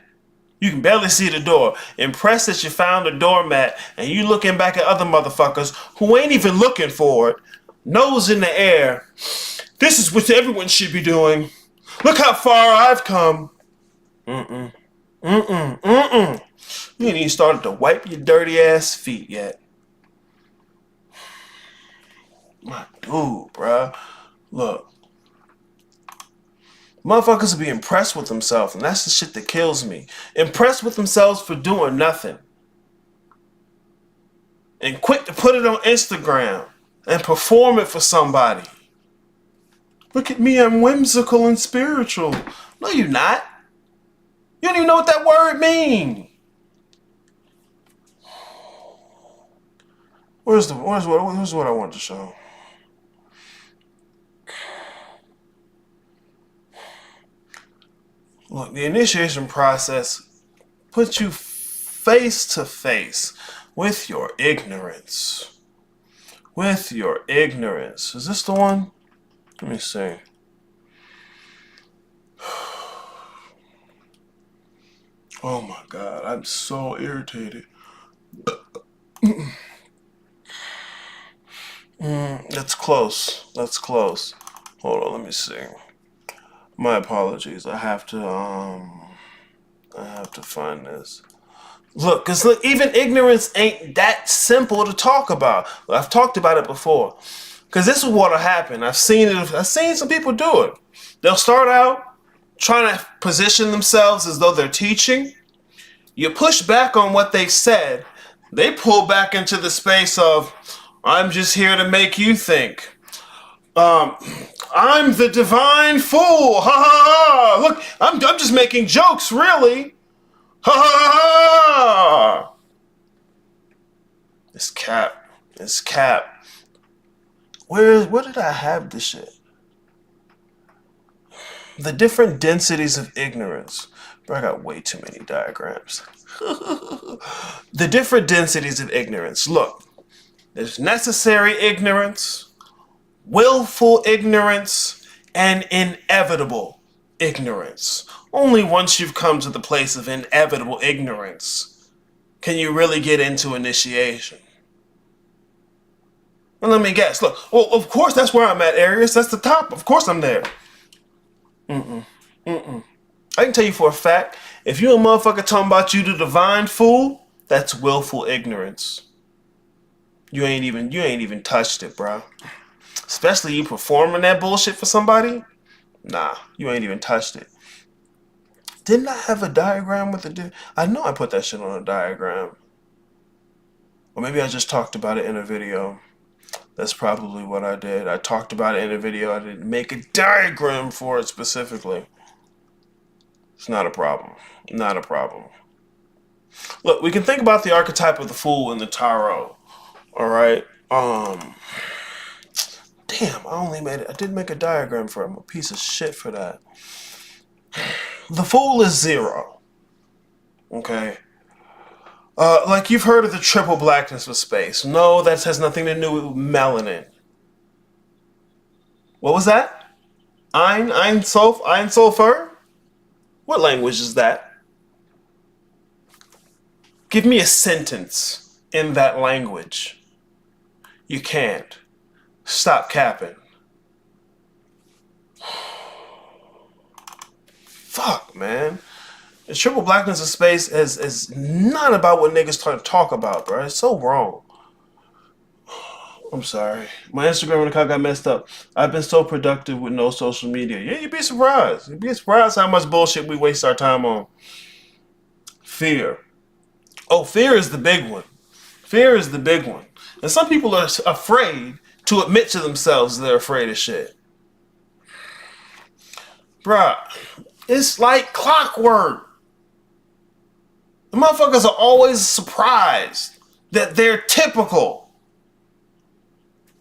You can barely see the door. Impressed that you found the doormat, and you looking back at other motherfuckers who ain't even looking for it. Nose in the air. This is what everyone should be doing. Look how far I've come. Mm-mm. Mm-mm. Mm-mm. You ain't even started to wipe your dirty ass feet yet. My dude, bruh. Look. Motherfuckers will be impressed with themselves, and that's the shit that kills me. Impressed with themselves for doing nothing. And quick to put it on Instagram and perform it for somebody. Look at me, I'm whimsical and spiritual. No, you're not. You don't even know what that word means. Where's what I want to show? Look, the initiation process puts you face to face with your ignorance. With your ignorance. Is this the one? Let me see. Oh my God, I'm so irritated. That's close. That's close. Hold on, let me see. My apologies. I have to find this. Look, cause look, even ignorance ain't that simple to talk about. I've talked about it before. Cause this is what'll happen. I've seen it. I've seen some people do it. They'll start out trying to position themselves as though they're teaching. You push back on what they said. They pull back into the space of, I'm just here to make you think. I'm the divine fool. Ha ha ha. Look, I'm just making jokes, really. Ha ha ha. It's cap. It's cap. Where did I have this shit? The different densities of ignorance. Bro, I got way too many diagrams. The different densities of ignorance. Look, there's necessary ignorance, willful ignorance, and inevitable ignorance. Only once you've come to the place of inevitable ignorance can you really get into initiation. Well, let me guess. Look, well, of course that's where I'm at, Arius. That's the top. Of course I'm there. I can tell you for a fact, if you a motherfucker talking about you the divine fool, that's willful ignorance. You ain't even touched it, bro. Especially you performing that bullshit for somebody. Nah, you ain't even touched it. Didn't I have a diagram with the I know I put that shit on a diagram. Or maybe I just talked about it in a video. That's probably what I did. I talked about it in a video. I didn't make a diagram for it specifically. It's not a problem. Not a problem. Look, we can think about the archetype of the fool in the tarot. Alright? Damn, I didn't make a diagram for it. I'm a piece of shit for that. The fool is 0. Okay? Like you've heard of the triple blackness of space. No, that has nothing to do with melanin. What was that? Ein Sulfur? What language is that? Give me a sentence in that language. You can't. Stop capping. Fuck, man. The triple blackness of space is not about what niggas talk about, bro. It's so wrong. I'm sorry. My Instagram account got messed up. I've been so productive with no social media. Yeah, you'd be surprised. You'd be surprised how much bullshit we waste our time on. Fear. Oh, fear is the big one. Fear is the big one. And some people are afraid to admit to themselves they're afraid of shit. Bruh, it's like clockwork. The motherfuckers are always surprised that they're typical.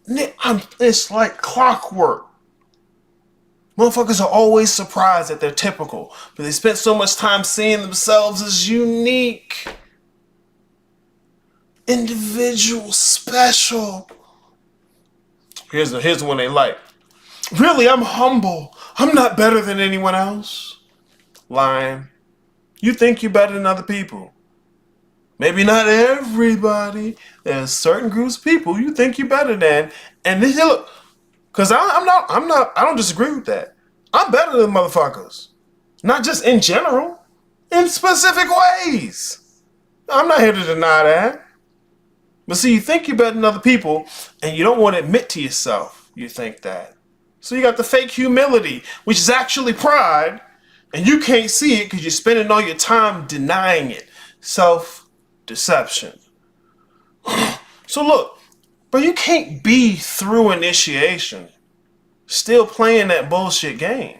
It's like clockwork. Motherfuckers are always surprised that they're typical, but they spent so much time seeing themselves as unique, individual, special. Here's the one they like. Really, I'm humble. I'm not better than anyone else. Lying. You think you're better than other people. Maybe not everybody. There's certain groups of people you think you're better than. And this, look, because I don't disagree with that. I'm better than motherfuckers. Not just in general, in specific ways. I'm not here to deny that. But see, you think you're better than other people, and you don't want to admit to yourself you think that. So you got the fake humility, which is actually pride, and you can't see it because you're spending all your time denying it. Self-deception. So look, bro, you can't be through initiation still playing that bullshit game.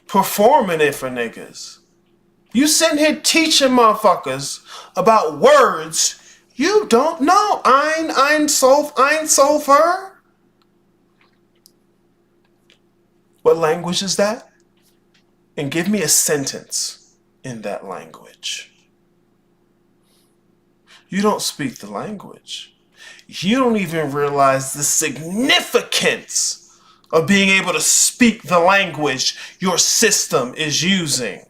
Performing it for niggas. You sitting here teaching motherfuckers about words you don't know. Ein, Sulfur. What language is that? And give me a sentence in that language. You don't speak the language. You don't even realize the significance of being able to speak the language your system is using.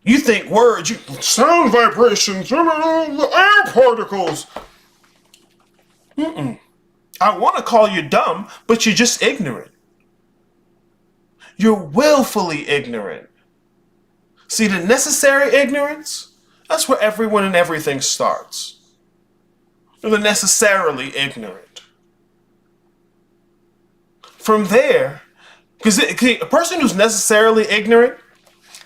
You think words, sound vibrations, the air particles. I want to call you dumb, but you're just ignorant. You're willfully ignorant. See, the necessary ignorance, that's where everyone and everything starts. They're necessarily ignorant. From there, because a person who's necessarily ignorant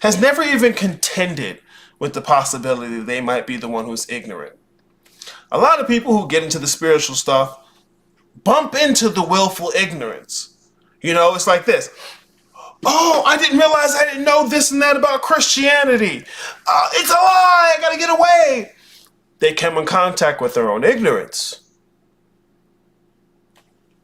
has never even contended with the possibility that they might be the one who's ignorant. A lot of people who get into the spiritual stuff bump into the willful ignorance. You know, it's like this. Oh, I didn't realize I didn't know this and that about Christianity. It's a lie. I gotta get away. They come in contact with their own ignorance.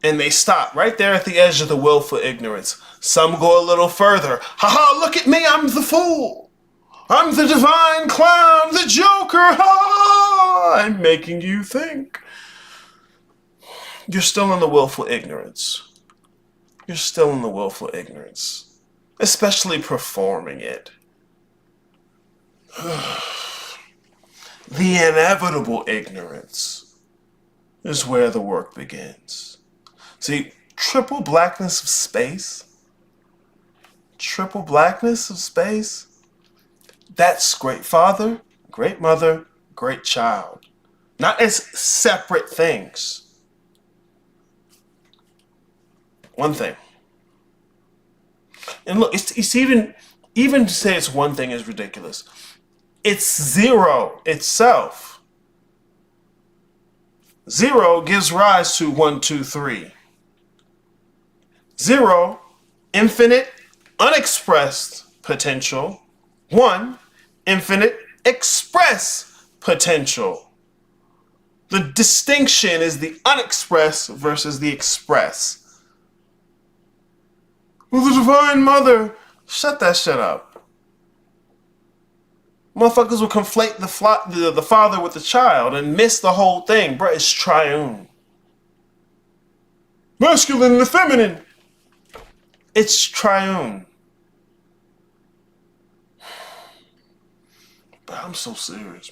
And they stop right there at the edge of the willful ignorance. Some go a little further. Haha, look at me, I'm the fool. I'm the divine clown, the joker. Ha! I'm making you think. You're still in the willful ignorance. You're still in the willful ignorance. Especially performing it. The inevitable ignorance is where the work begins. See, triple blackness of space, that's great father, great mother, great child. Not as separate things. One thing. And look, it's even to say it's one thing is ridiculous. It's zero itself. Zero gives rise to 1, 2, 3. Zero, infinite, unexpressed potential. 1, infinite, express potential. The distinction is the unexpressed versus the express. Well, the Divine Mother, shut that shit up. Motherfuckers will conflate the father with the child and miss the whole thing. Bruh, it's triune. Masculine and the feminine. It's triune. But I'm so serious.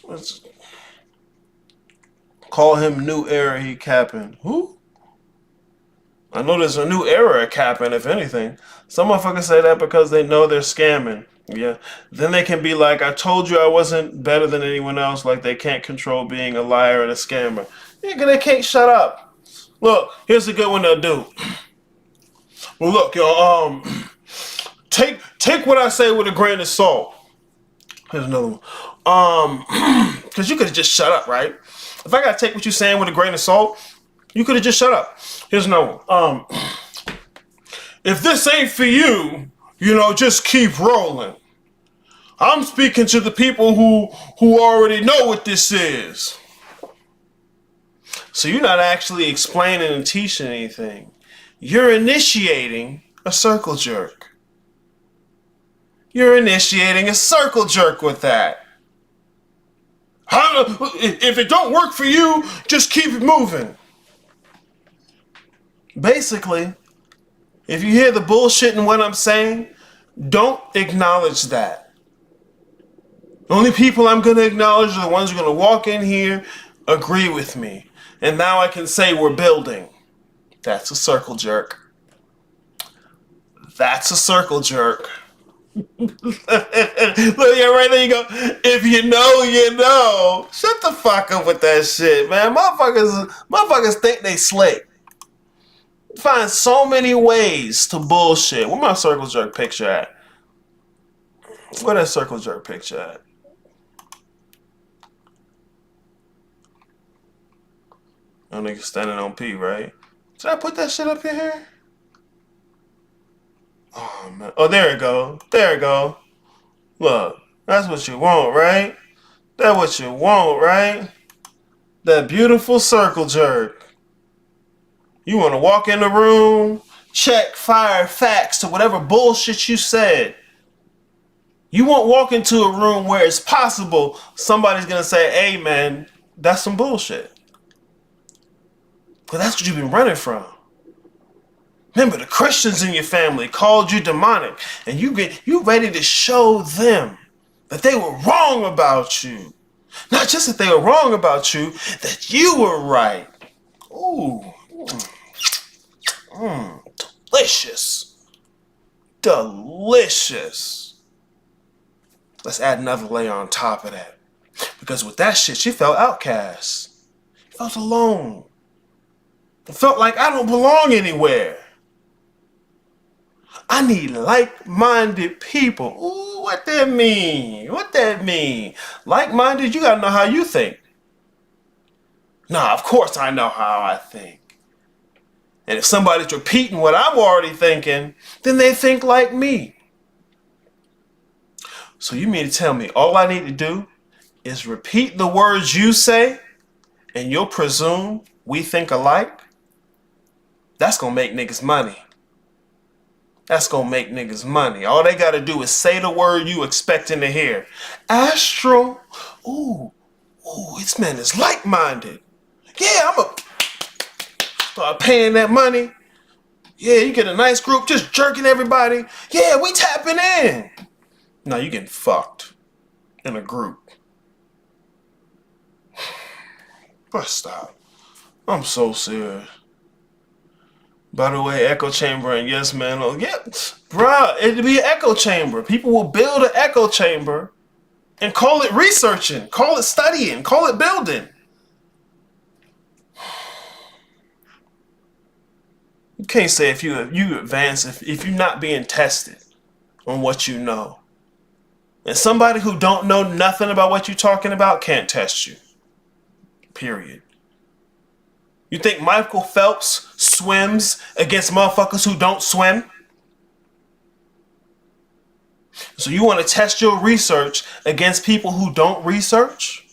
Call him new era, he capping. Who? I know there's a new era capping, if anything. Some motherfuckers say that because they know they're scamming. Yeah. Then they can be like, I told you I wasn't better than anyone else, like they can't control being a liar and a scammer. Yeah, they can't shut up. Look, here's a good one they'll do. Well, look, y'all, take Take what I say with a grain of salt. Here's another one. Because you could have just shut up, right? If I gotta take what you're saying with a grain of salt, you could have just shut up. Here's another one. If this ain't for you, just keep rolling. I'm speaking to the people who already know what this is. So you're not actually explaining and teaching anything. You're initiating a circle jerk. You're initiating a circle jerk with that. If it don't work for you, just keep it moving. Basically, if you hear the bullshit in what I'm saying, don't acknowledge that. The only people I'm going to acknowledge are the ones who are going to walk in here, agree with me. And now I can say we're building. That's a circle jerk. That's a circle jerk. Look, yeah, right there you go. If you know, you know. Shut the fuck up with that shit, man. Motherfuckers think they slick. Find so many ways to bullshit. Where my circle jerk picture at? Where that circle jerk picture at? No nigga standing on P, right? Did I put that shit up in here? Oh, man. Oh, there it go. There it go. Look, that's what you want, right? That's what you want, right? That beautiful circle jerk. You want to walk in the room, check, fire facts to whatever bullshit you said. You won't walk into a room where it's possible somebody's going to say, hey, man, that's some bullshit. Because that's what you've been running from. Remember, the Christians in your family called you demonic, and you ready to show them that they were wrong about you. Not just that they were wrong about you, that you were right. Ooh. Delicious. Delicious. Let's add another layer on top of that. Because with that shit, she felt outcast. She felt alone. It felt like I don't belong anywhere. I need like-minded people. Ooh, what that mean? What that mean? Like-minded, you gotta know how you think. Nah, of course I know how I think. And if somebody's repeating what I'm already thinking, then they think like me. So you mean to tell me all I need to do is repeat the words you say and you'll presume we think alike? That's gonna make niggas money. That's gonna make niggas money. All they gotta do is say the word you expecting to hear. Astral. Ooh, this man is like-minded. Yeah, I'ma start paying that money. Yeah, you get a nice group just jerking everybody. Yeah, we tapping in. No, you getting fucked in a group. But stop. I'm so serious. By the way, echo chamber and yes, man. Oh, yeah, bruh, it'd be an echo chamber. People will build an echo chamber and call it researching, call it studying, call it building. You can't say if you advance if you're not being tested on what you know. And somebody who don't know nothing about what you're talking about can't test you. Period. You think Michael Phelps swims against motherfuckers who don't swim? So you want to test your research against people who don't research?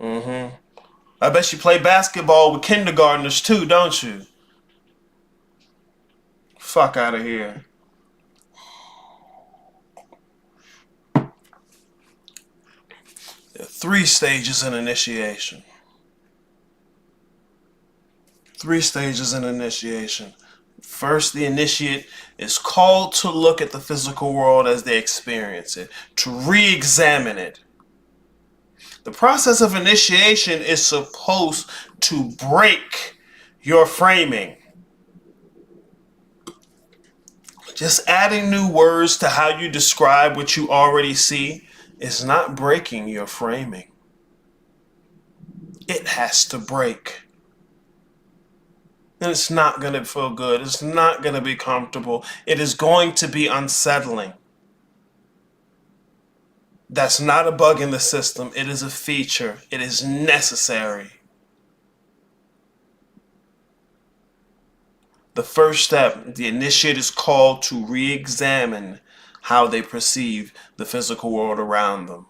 I bet you play basketball with kindergartners too, don't you? Fuck out of here. There are 3 stages in initiation. 3 stages in initiation. First, the initiate is called to look at the physical world as they experience it, to re-examine it. The process of initiation is supposed to break your framing. Just adding new words to how you describe what you already see is not breaking your framing. It has to break. And it's not going to feel good. It's not going to be comfortable. It is going to be unsettling. That's not a bug in the system. It is a feature. It is necessary. The first step, the initiate is called to re-examine how they perceive the physical world around them.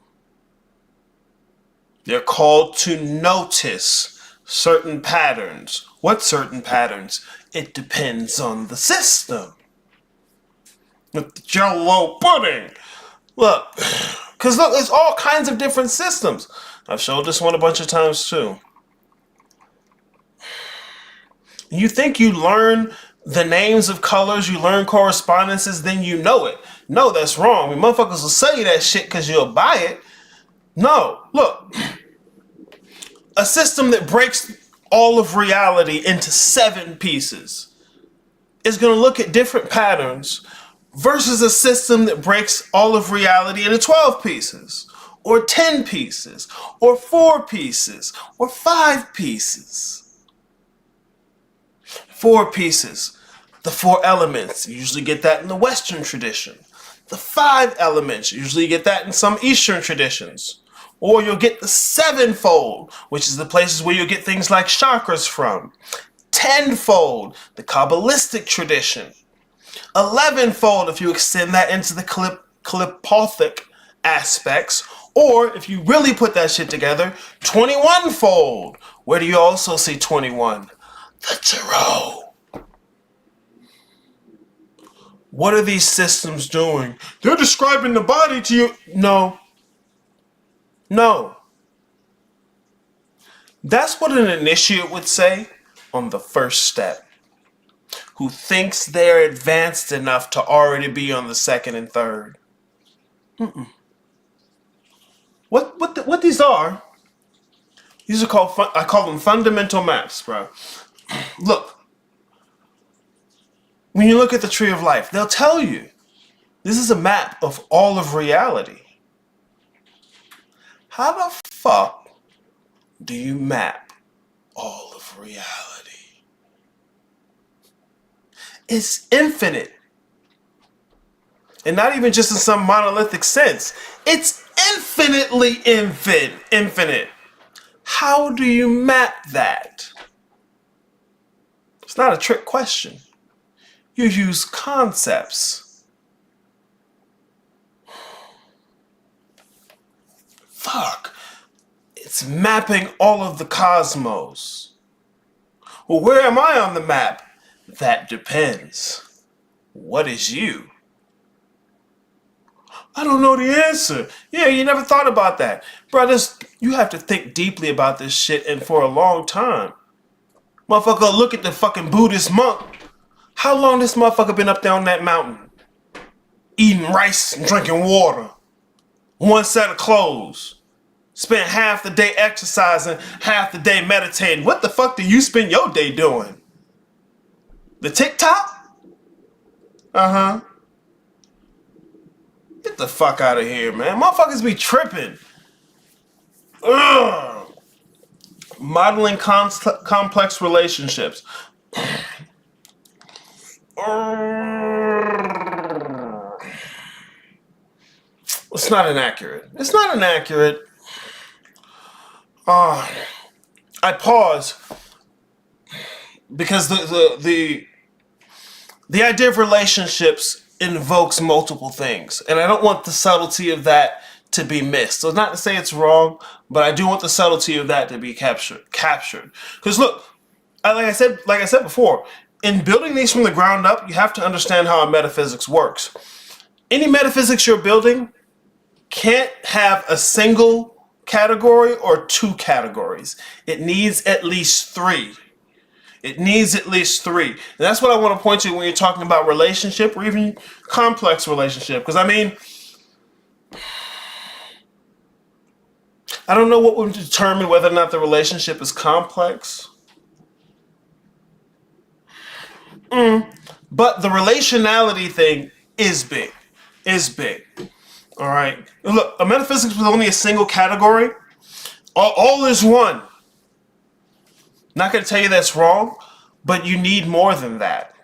They're called to notice certain patterns. What certain patterns? It depends on the system. With the Jell-O pudding. Look, because look, there's all kinds of different systems. I've showed this one a bunch of times too. You think you learn the names of colors, you learn correspondences, then you know it. No, that's wrong. I mean, motherfuckers will sell you that shit because you'll buy it. No, look. A system that breaks all of reality into 7 pieces is going to look at different patterns versus a system that breaks all of reality into 12 pieces, or 10 pieces, or 4 pieces, or 5 pieces. 4 pieces. The 4 elements. You usually get that in the Western tradition. The 5 elements. You usually get that in some Eastern traditions. Or you'll get the 7-fold, which is the places where you'll get things like chakras from. 10-fold, the Kabbalistic tradition. 11-fold, if you extend that into the Kalipothic aspects. Or, if you really put that shit together, 21-fold. Where do you also see 21? The Tarot. What are these systems doing? They're describing the body to you. No. No. That's what an initiate would say on the first step, who thinks they're advanced enough to already be on the second and third. What these are called, I call them fundamental maps, bro. Look, when you look at the tree of life, they'll tell you this is a map of all of reality. How the fuck do you map all of reality? It's infinite. And not even just in some monolithic sense. It's infinitely infinite. How do you map that? It's not a trick question. You use concepts. Fuck. It's mapping all of the cosmos. Well, where am I on the map? That depends. What is you? I don't know the answer. Yeah, you never thought about that. Brothers, you have to think deeply about this shit and for a long time. Motherfucker, look at the fucking Buddhist monk. How long this motherfucker been up there on that mountain? Eating rice and drinking water. One set of clothes. Spent half the day exercising, half the day meditating. What the fuck do you spend your day doing? The TikTok? Uh-huh. Get the fuck out of here, man. Motherfuckers be tripping. Ugh. Modeling complex relationships. It's not inaccurate. It's not inaccurate. I pause because the idea of relationships invokes multiple things, and I don't want the subtlety of that to be missed. So not to say it's wrong, but I do want the subtlety of that to be captured. Because look, like I said before, in building these from the ground up, you have to understand how a metaphysics works. Any metaphysics you're building can't have a single category or 2 categories. It needs at least 3. It needs at least 3. And that's what I want to point to when you're talking about relationship or even complex relationship. Because I mean, I don't know what would determine whether or not the relationship is complex. But the relationality thing is big. All right. Look, a metaphysics with only a single category, all is one. Not going to tell you that's wrong, But you need more than that.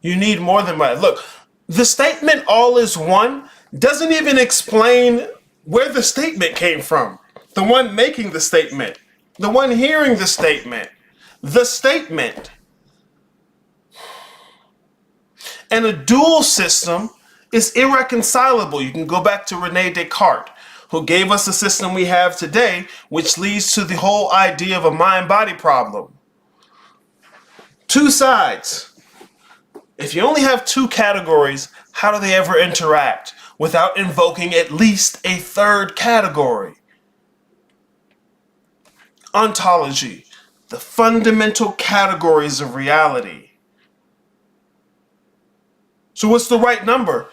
You need more than that. Look, the statement all is one doesn't even explain where the statement came from. The one making the statement, the one hearing the statement, the statement. And a dual system is irreconcilable. You can go back to Rene Descartes, who gave us the system we have today, which leads to the whole idea of a mind-body problem. Two sides. If you only have two categories, how do they ever interact without invoking at least a third category? Ontology, the fundamental categories of reality. So what's the right number?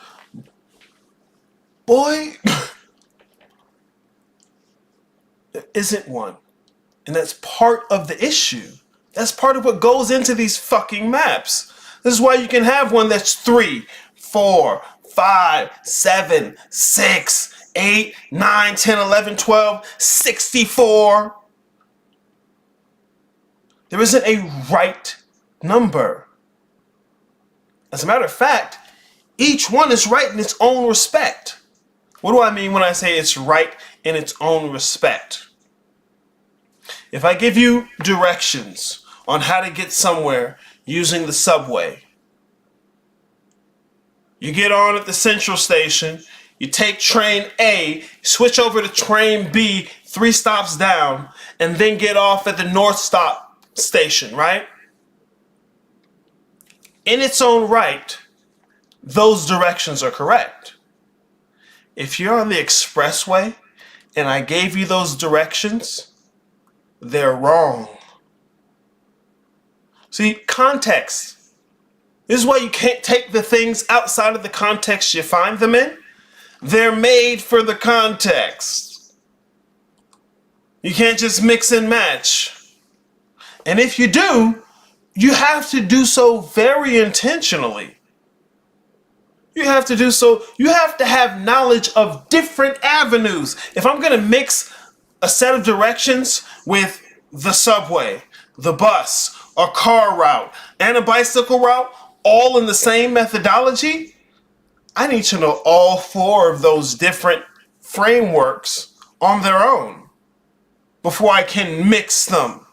Boy, there isn't one. And that's part of the issue. That's part of what goes into these fucking maps. This is why you can have one that's 3, 4, 5, 7, 6, 8, 9, 10, 11, 12, 64. There isn't a right number. As a matter of fact, each one is right in its own respect. What do I mean when I say it's right in its own respect? If I give you directions on how to get somewhere using the subway, you get on at the central station, you take train A, switch over to train B 3 stops down, and then get off at the north stop station, right? In its own right, those directions are correct. If you're on the expressway and I gave you those directions, they're wrong. See, context. This is why you can't take the things outside of the context you find them in. They're made for the context. You can't just mix and match. And if you do, you have to do so very intentionally. You have to do so, you have to have knowledge of different avenues. If I'm going to mix a set of directions with the subway, the bus, a car route, and a bicycle route, all in the same methodology, I need to know all 4 of those different frameworks on their own before I can mix them.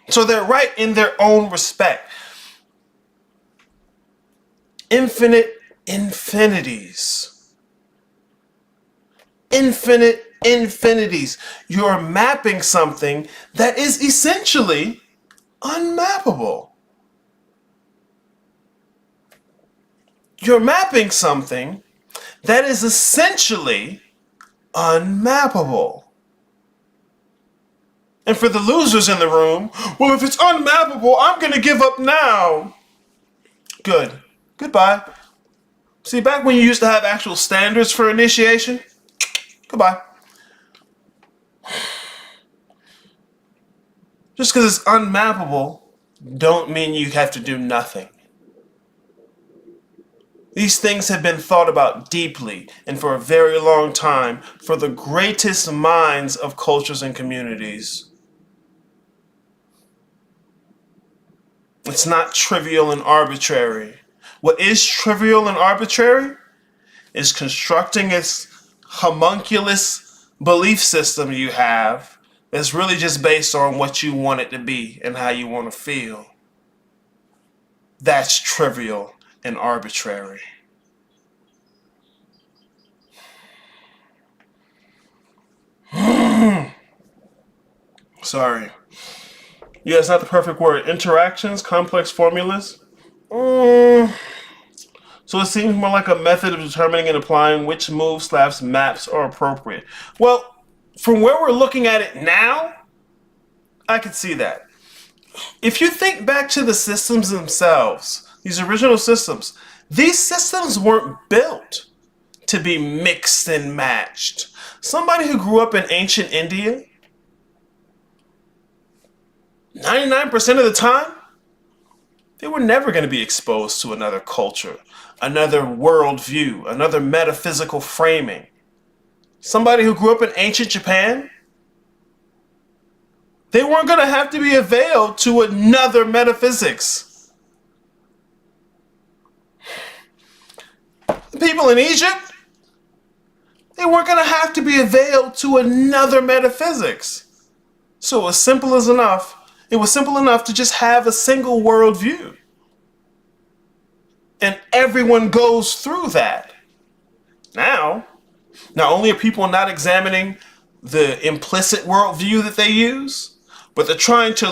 So they're right in their own respect. Infinite infinities. Infinite infinities. You're mapping something that is essentially unmappable. You're mapping something that is essentially unmappable. And for the losers in the room, well, if it's unmappable, I'm going to give up now. Good. Goodbye. See, back when you used to have actual standards for initiation, goodbye. Just because it's unmappable, don't mean you have to do nothing. These things have been thought about deeply and for a very long time for the greatest minds of cultures and communities. It's not trivial and arbitrary. What is trivial and arbitrary is constructing this homunculus belief system you have that's really just based on what you want it to be and how you want to feel. That's trivial and arbitrary. Sorry. Yeah, it's not the perfect word. Interactions, complex formulas. So it seems more like a method of determining and applying which moves/maps are appropriate. Well, from where we're looking at it now, I could see that. If you think back to the systems themselves, these original systems, these systems weren't built to be mixed and matched. Somebody who grew up in ancient India, 99% of the time, they were never going to be exposed to another culture, another worldview, another metaphysical framing. Somebody who grew up in ancient Japan, They weren't going to have to be a veil to another metaphysics. The people in Egypt, they weren't going to have to be a veil to another metaphysics. So it was simple enough. It was simple enough to just have a single worldview. And everyone goes through that. Now, not only are people not examining the implicit worldview that they use, but they're trying to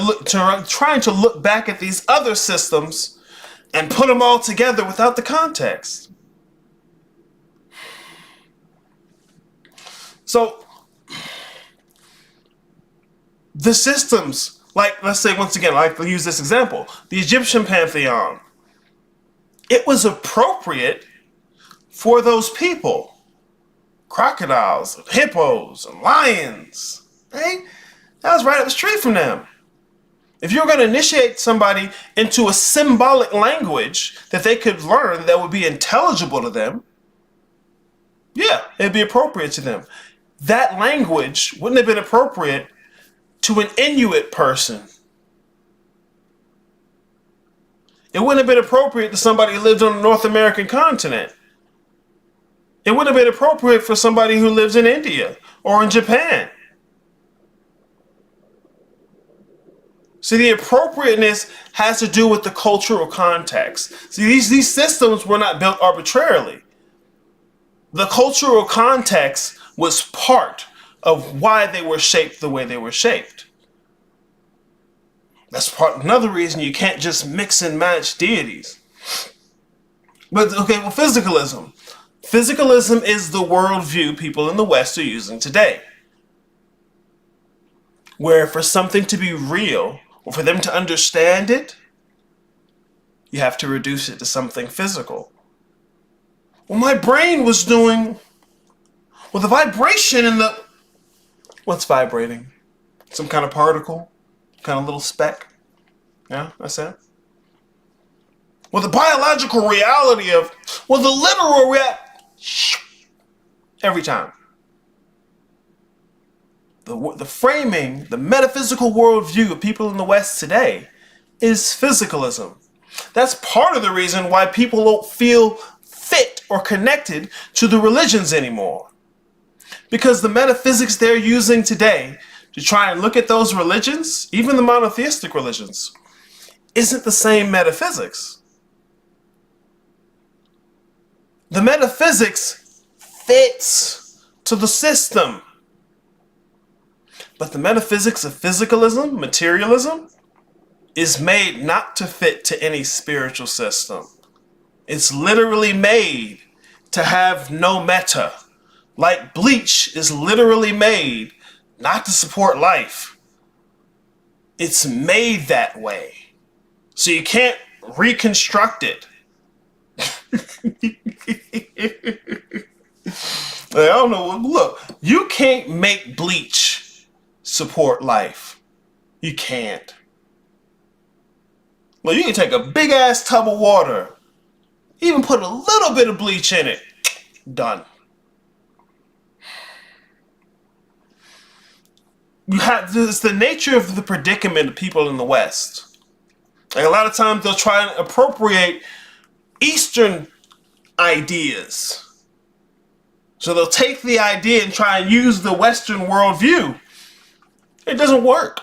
look back at these other systems and put them all together without the context. So, the systems, like, let's say once again, like, I'll use this example, the Egyptian pantheon, it was appropriate for those people. Crocodiles, and hippos, and lions. Right? That was right up the street from them. If you were going to initiate somebody into a symbolic language that they could learn that would be intelligible to them, yeah, it'd be appropriate to them. That language wouldn't have been appropriate to an Inuit person. It wouldn't have been appropriate to somebody who lived on the North American continent. It wouldn't have been appropriate for somebody who lives in India or in Japan. See, the appropriateness has to do with the cultural context. See, these systems were not built arbitrarily. The cultural context was part of why they were shaped the way they were shaped. That's another reason you can't just mix and match deities. But, okay, well, physicalism. Physicalism is the worldview people in the West are using today. Where for something to be real, or for them to understand it, you have to reduce it to something physical. Well, my brain was doing, well, the vibration in the, what's vibrating? Some kind of particle? Kind of little speck? Yeah, that's it. Well, the biological reality of, well, the literal reality, every time. The framing, the metaphysical worldview of people in the West today is physicalism. That's part of the reason why people don't feel fit or connected to the religions anymore. Because the metaphysics they're using today to try and look at those religions, even the monotheistic religions, isn't the same metaphysics. The metaphysics fits to the system. But the metaphysics of physicalism, materialism, is made not to fit to any spiritual system. It's literally made to have no meta. Like bleach is literally made not to support life. It's made that way. So you can't reconstruct it. I don't know. Look, you can't make bleach support life. You can't. Well, you can take a big ass tub of water, even put a little bit of bleach in it. Done. It's the nature of the predicament of people in the West. Like a lot of times they'll try and appropriate Eastern ideas. So they'll take the idea and try and use the Western worldview. It doesn't work.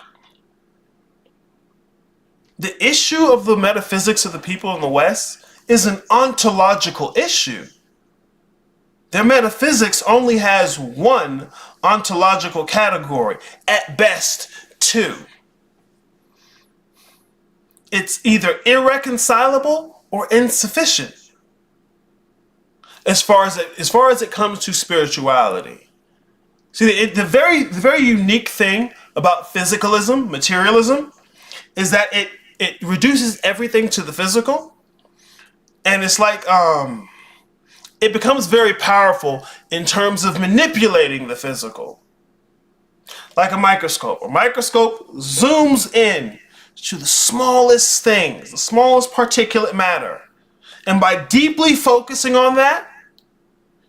The issue of the metaphysics of the people in the West is an ontological issue. Their metaphysics only has one ontological category, at best two. It's either irreconcilable or insufficient as far as it comes to spirituality. See, the very unique thing about physicalism, materialism, is that it reduces everything to the physical, and it's like it becomes very powerful in terms of manipulating the physical. Like a microscope. A microscope zooms in to the smallest things, the smallest particulate matter. And by deeply focusing on that,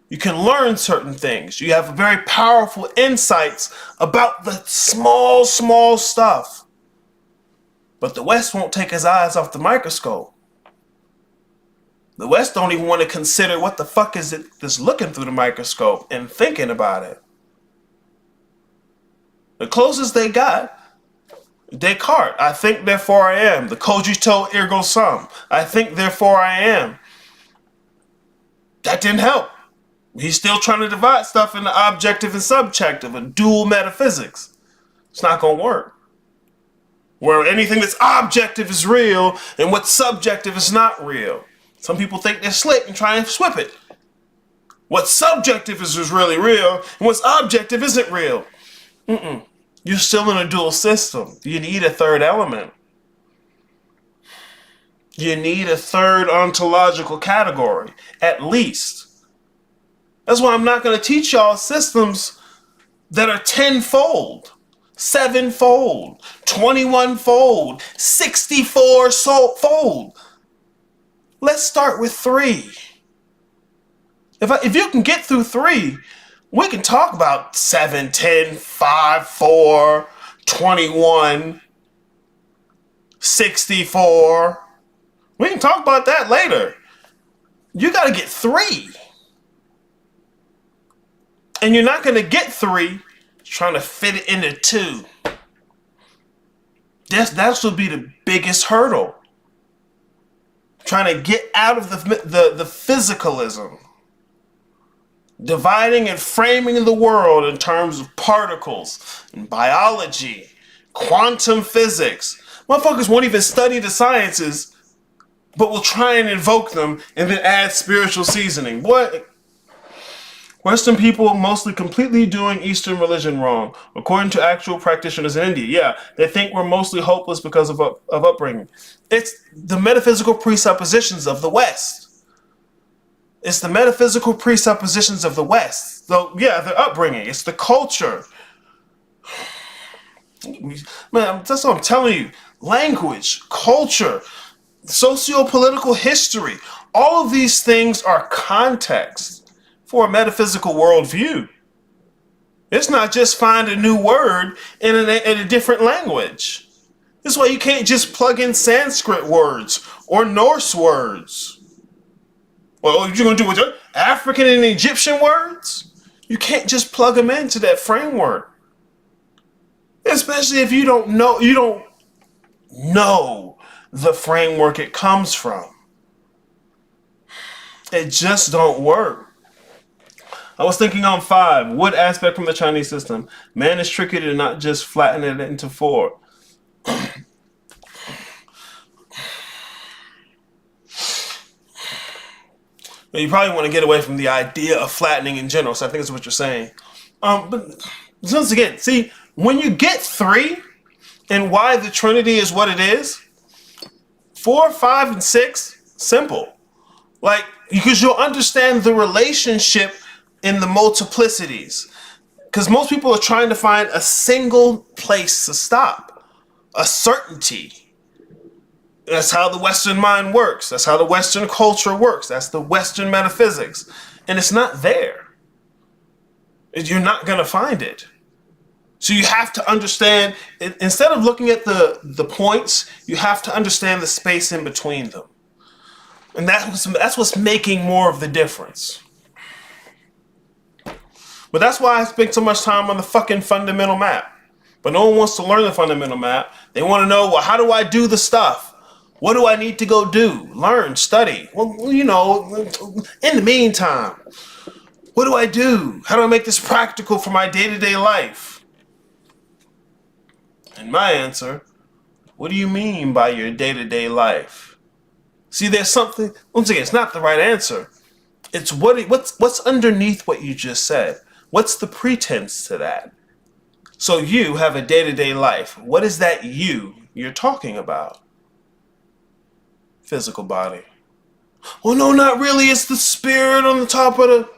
You can learn certain things. You have very powerful insights about the small, small stuff. But the West won't take his eyes off the microscope. The West don't even want to consider what the fuck is it that's looking through the microscope and thinking about it. The closest they got, Descartes, I think therefore I am. The cogito ergo sum, I think therefore I am. That didn't help. He's still trying to divide stuff into objective and subjective, a dual metaphysics. It's not going to work. Where anything that's objective is real and what's subjective is not real. Some people think they're slick and try and flip it. What's subjective is really real and what's objective isn't real. You're still in a dual system. You need a third element. You need a third ontological category, at least. That's why I'm not going to teach y'all systems that are 10-fold, 7-fold, 21-fold, 64-fold. Let's start with 3. If you can get through 3, we can talk about 7, 10, 5, 4, 21, 64. We can talk about that later. You got to get 3. And you're not going to get 3 trying to fit it into 2. That should be the biggest hurdle. Trying to get out of the physicalism. Dividing and framing the world in terms of particles and biology, quantum physics. Motherfuckers won't even study the sciences, but will try and invoke them and then add spiritual seasoning. What? Western people mostly completely doing Eastern religion wrong, according to actual practitioners in India. Yeah, they think we're mostly hopeless because of upbringing. It's the metaphysical presuppositions of the West. It's the metaphysical presuppositions of the West. So, yeah, their upbringing. It's the culture. Man, that's what I'm telling you. Language, culture, socio-political history. All of these things are context for a metaphysical worldview. It's not just find a new word in a different language. This is why you can't just plug in Sanskrit words or Norse words. Well, what you're going to do with your African and Egyptian words? You can't just plug them into that framework. Especially if you don't know the framework it comes from. It just don't work. I was thinking on 5. What aspect from the Chinese system? Man is tricky to not just flatten it into 4. You probably want to get away from the idea of flattening in general, so I think that's what you're saying. But once again, see, when you get 3 and why the Trinity is what it is, 4, 5, and 6, simple. Like, because you'll understand the relationship in the multiplicities. Because most people are trying to find a single place to stop. A certainty. That's how the Western mind works. That's how the Western culture works. That's the Western metaphysics. And it's not there. You're not going to find it. So you have to understand, instead of looking at the points, you have to understand the space in between them. And that's what's making more of the difference. But that's why I spent so much time on the fucking fundamental map. But no one wants to learn the fundamental map. They want to know, well, how do I do the stuff? What do I need to go do? Learn, study. Well, you know, in the meantime, what do I do? How do I make this practical for my day-to-day life? And my answer, what do you mean by your day-to-day life? See, there's something, once again, it's not the right answer. It's what's underneath what you just said. What's the pretense to that? So you have a day-to-day life. What is that you're talking about? Physical body. Well, no, not really. It's the spirit on the top of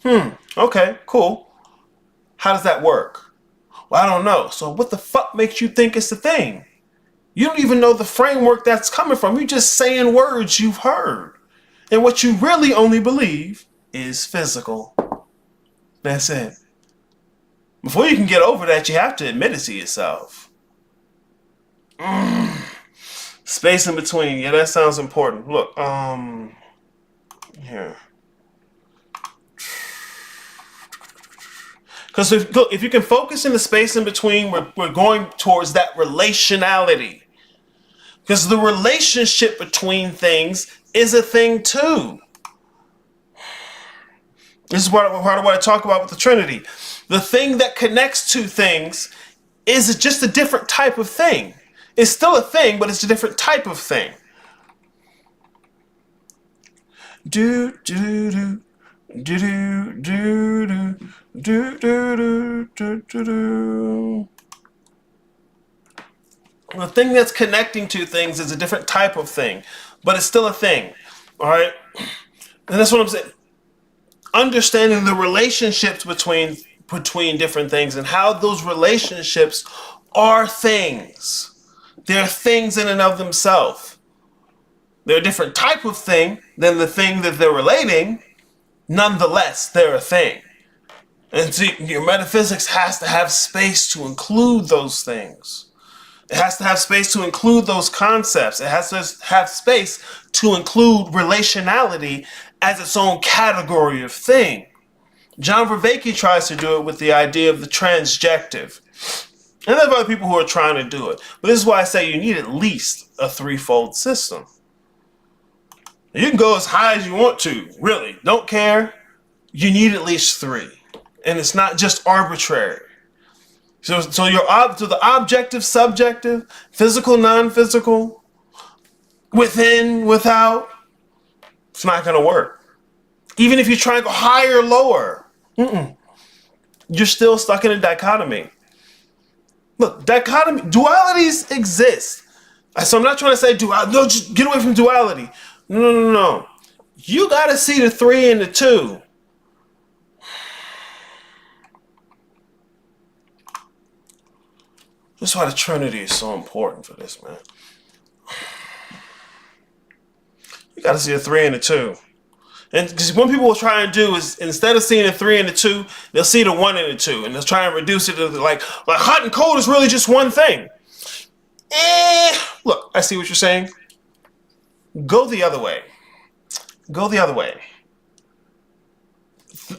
the... Okay, cool. How does that work? Well, I don't know. So what the fuck makes you think it's the thing? You don't even know the framework that's coming from. You're just saying words you've heard. And what you really only believe is physical. That's it. Before you can get over that, you have to admit it to yourself. Space in between. Yeah, that sounds important. Look, here. Because if you can focus in the space in between, we're going towards that relationality. Because the relationship between things is a thing too. This is what I talk about with the Trinity. The thing that connects two things is just a different type of thing. It's still a thing, but it's a different type of thing. Do do do do do do do do do do do. The thing that's connecting two things is a different type of thing, but it's still a thing. All right, and that's what I'm saying. Understanding the relationships between different things and how those relationships are things. They're things in and of themselves. They're a different type of thing than the thing that they're relating. Nonetheless, they're a thing. And see, your metaphysics has to have space to include those things. It has to have space to include those concepts. It has to have space to include relationality as its own category of thing. John Vervaeke tries to do it with the idea of the transjective. And there are other people who are trying to do it. But this is why I say you need at least a threefold system. You can go as high as you want to, really. Don't care. You need at least three. And it's not just arbitrary. So the objective, subjective, physical, non-physical, within, without, it's not going to work. Even if you try to go higher or lower, you're still stuck in a dichotomy. Look, dualities exist. So I'm not trying to say no, just get away from duality. No. You got to see the three and the two. That's why the Trinity is so important for this, man. You got to see the three and the two. And because what people will try and do is, instead of seeing the three and the two, they'll see the one and the two. And they'll try and reduce it to like hot and cold is really just one thing. Look, I see what you're saying. Go the other way. Go the other way.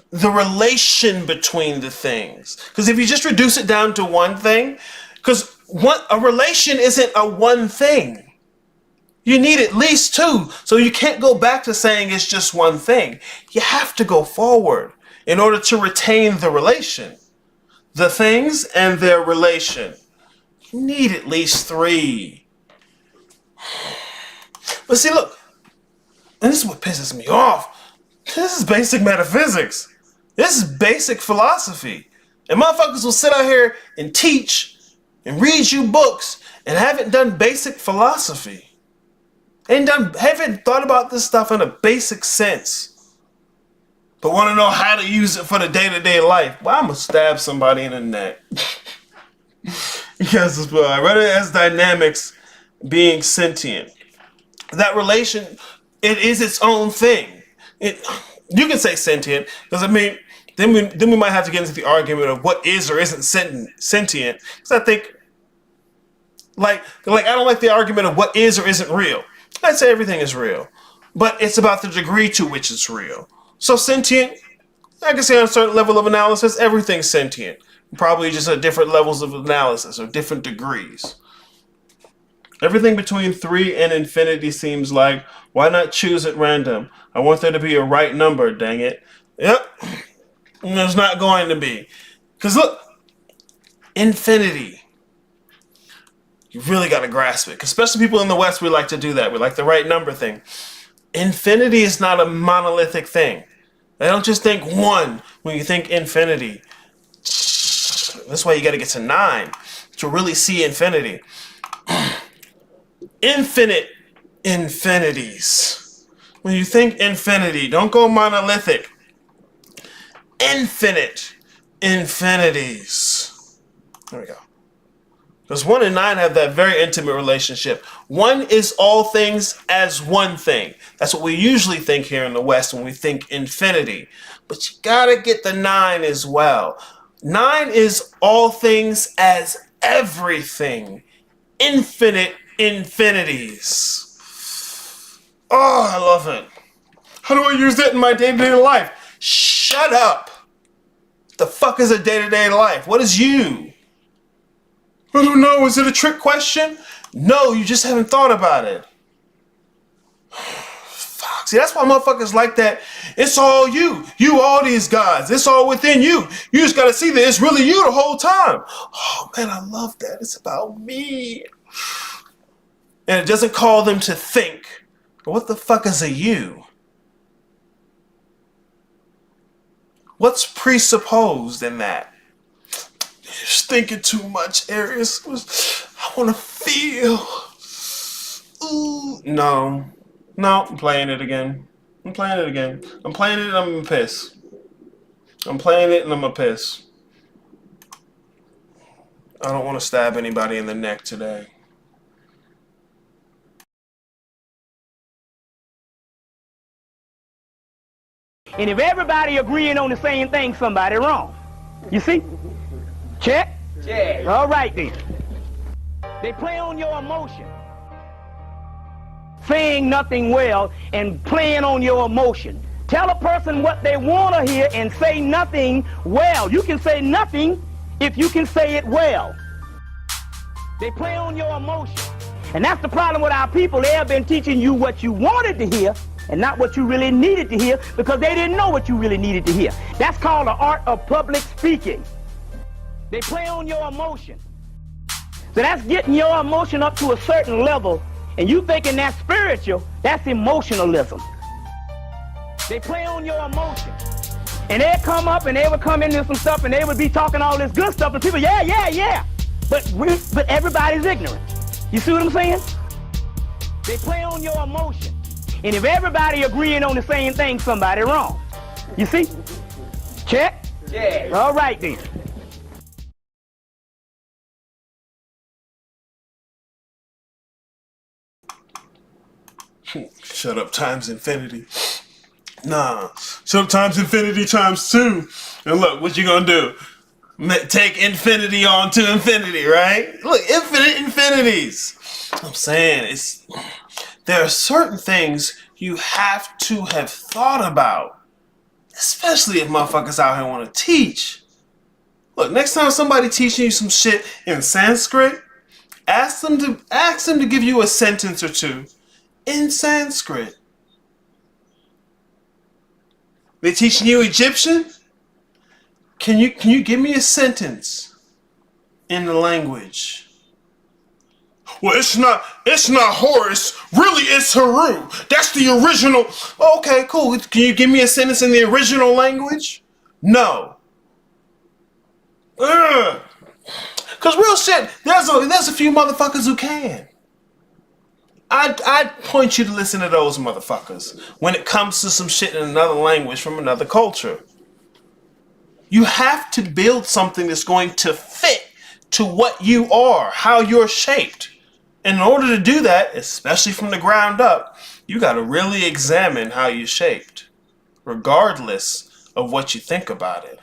The relation between the things. Because if you just reduce it down to one thing, because a relation isn't a one thing. You need at least two. So you can't go back to saying it's just one thing. You have to go forward in order to retain the relation. The things and their relation. You need at least three. But see, look. And this is what pisses me off. This is basic metaphysics. This is basic philosophy. And motherfuckers will sit out here and teach and read you books and haven't done basic philosophy. Haven't thought about this stuff in a basic sense. But want to know how to use it for the day-to-day life. Well, I'm going to stab somebody in the neck. Yes, well, I read it as dynamics being sentient. That relation, it is its own thing. You can say sentient, because I mean, then we might have to get into the argument of what is or isn't sentient. Because I think, like I don't like the argument of what is or isn't real. I'd say everything is real, but it's about the degree to which it's real. So sentient, I can say on a certain level of analysis, everything's sentient. Probably just at different levels of analysis or different degrees. Everything between 3 and infinity seems like, why not choose at random? I want there to be a right number, dang it. Yep, there's not going to be. Because look, infinity. You really got to grasp it. Because especially people in the West, we like to do that. We like the right number thing. Infinity is not a monolithic thing. They don't just think one when you think infinity. That's why you got to get to 9 to really see infinity. Infinite infinities. When you think infinity, don't go monolithic. Infinite infinities. There we go. Because 1 and 9 have that very intimate relationship. One is all things as one thing. That's what we usually think here in the West when we think infinity. But you gotta get the 9 as well. 9 is all things as everything. Infinite infinities. Oh, I love it. How do I use that in my day-to-day life? Shut up. The fuck is a day-to-day life? What is you? I don't know. Is it a trick question? No, you just haven't thought about it. Fuck. See, that's why motherfuckers like that. It's all you. You all these guys. It's all within you. You just gotta see that it's really you the whole time. Oh man, I love that. It's about me. And it doesn't call them to think. But what the fuck is a you? What's presupposed in that? You're just thinking too much, Aries. I want to feel. Ooh. No, I'm playing it again. I'm playing it again. I'm playing it and I'm gonna piss. I'm playing it and I'm gonna piss. I don't want to stab anybody in the neck today. And if everybody agreeing on the same thing, somebody wrong. You see? Check? Check. All right then. They play on your emotion. Saying nothing well and playing on your emotion. Tell a person what they want to hear and say nothing well. You can say nothing if you can say it well. They play on your emotion. And that's the problem with our people. They have been teaching you what you wanted to hear and not what you really needed to hear because they didn't know what you really needed to hear. That's called the art of public speaking. They play on your emotion. So that's getting your emotion up to a certain level, and you thinking that's spiritual, that's emotionalism. They play on your emotion. And they'll come up and they would come into some stuff and they would be talking all this good stuff and people, yeah. But everybody's ignorant. You see what I'm saying? They play on your emotion. And if everybody agreeing on the same thing, somebody wrong. You see? Check? Yeah. All right then. Shut up times infinity. Nah. Shut up times infinity times 2. And look, what you gonna do? Take infinity on to infinity, right? Look, infinite infinities. I'm saying there are certain things you have to have thought about. Especially if motherfuckers out here want to teach. Look, next time somebody teaching you some shit in Sanskrit, ask them to give you a sentence or two in Sanskrit. They teaching you Egyptian? Can you give me a sentence in the language? Well, it's not Horus. Really, it's Haru. That's the original. Okay, cool. Can you give me a sentence in the original language? No. Ugh. Cause real shit, there's a few motherfuckers who can. I'd point you to listen to those motherfuckers when it comes to some shit in another language from another culture. You have to build something that's going to fit to what you are, how you're shaped. And in order to do that, especially from the ground up, you got to really examine how you're shaped, regardless of what you think about it,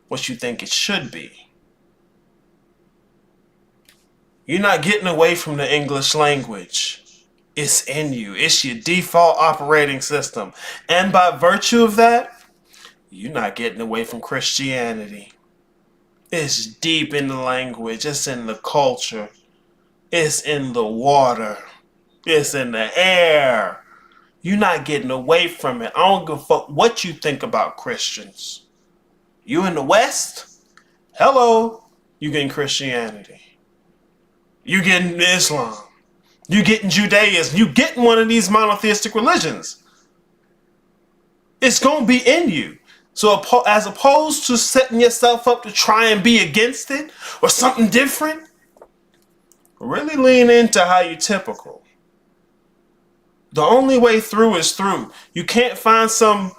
what you think it should be. You're not getting away from the English language. It's in you. It's your default operating system. And by virtue of that, you're not getting away from Christianity. It's deep in the language. It's in the culture. It's in the water. It's in the air. You're not getting away from it. I don't give a fuck what you think about Christians. You in the West? Hello. You getting Christianity. You getting Islam. You getting Judaism. You getting one of these monotheistic religions. It's going to be in you. So as opposed to setting yourself up to try and be against it or something different, really lean into how you're typical. The only way through is through. You can't find some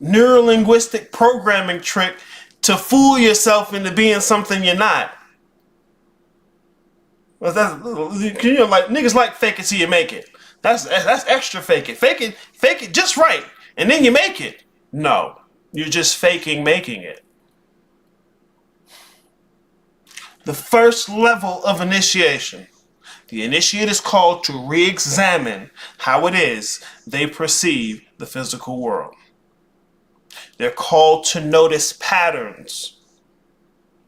neurolinguistic programming trick to fool yourself into being something you're not. Well, like niggas like fake it till you make it. That's extra fake it. Fake it just right, and then you make it. No, you're just faking making it. The first level of initiation. The initiate is called to re-examine how it is they perceive the physical world. They're called to notice patterns.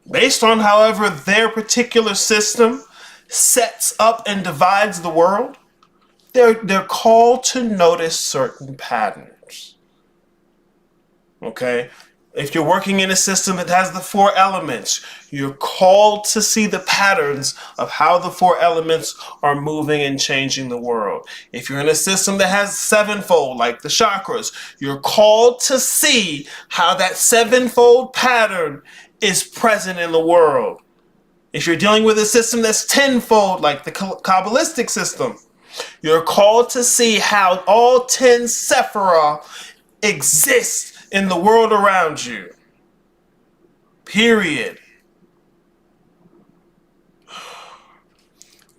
Based on however their particular system sets up and divides the world, they're called to notice certain patterns. Okay? If you're working in a system that has the 4 elements, you're called to see the patterns of how the 4 elements are moving and changing the world. If you're in a system that has 7-fold, like the chakras, you're called to see how that 7-fold pattern is present in the world. If you're dealing with a system that's 10-fold, like the Kabbalistic system, you're called to see how all 10 Sephirah exist in the world around you. Period.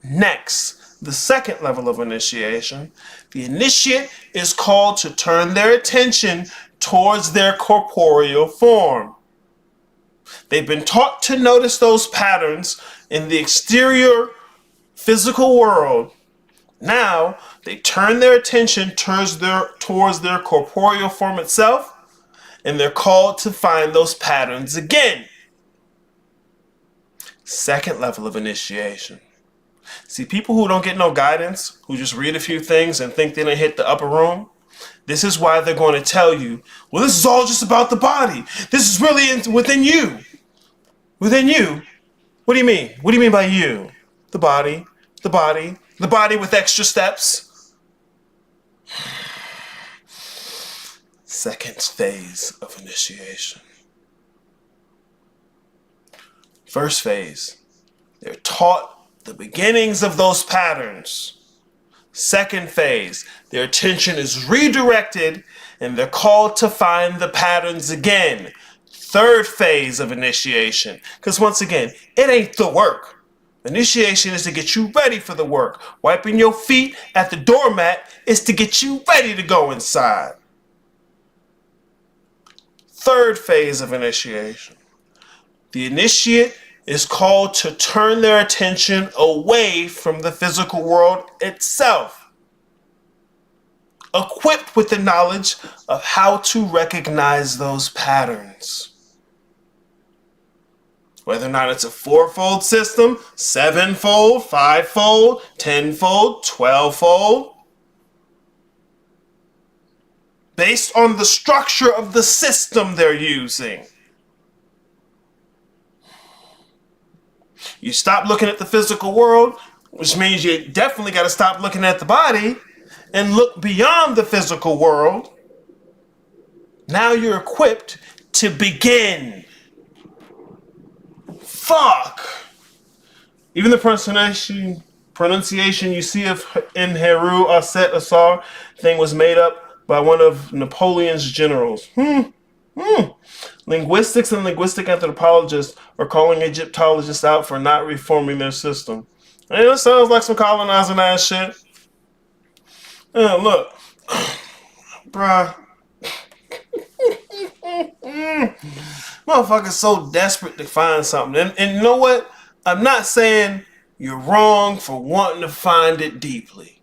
Next, the second level of initiation. The initiate is called to turn their attention towards their corporeal form. They've been taught to notice those patterns in the exterior physical world. Now, they turn their attention towards their corporeal form itself, and they're called to find those patterns again. Second level of initiation. See, people who don't get no guidance, who just read a few things and think they done hit the upper room, this is why they're going to tell you, well, this is all just about the body. This is really within you. Within you? What do you mean? What do you mean by you? The body. The body. The body with extra steps. Second phase of initiation. First phase, they're taught the beginnings of those patterns. Second phase, their attention is redirected and they're called to find the patterns again. Third phase of initiation, because once again, it ain't the work. Initiation is to get you ready for the work. Wiping your feet at the doormat is to get you ready to go inside. Third phase of initiation. The initiate is called to turn their attention away from the physical world itself, equipped with the knowledge of how to recognize those patterns. Whether or not it's a 4-fold system, 7-fold, 5-fold, 10-fold, 12-fold, based on the structure of the system they're using. You stop looking at the physical world, which means you definitely got to stop looking at the body and look beyond the physical world. Now you're equipped to begin. Fuck! Even the pronunciation you see of in Heru Aset Asar thing was made up by one of Napoleon's generals. Linguistics and linguistic anthropologists are calling Egyptologists out for not reforming their system. And it sounds like some colonizing ass shit. Look, bruh. Motherfuckers so desperate to find something. And you know what? I'm not saying you're wrong for wanting to find it deeply.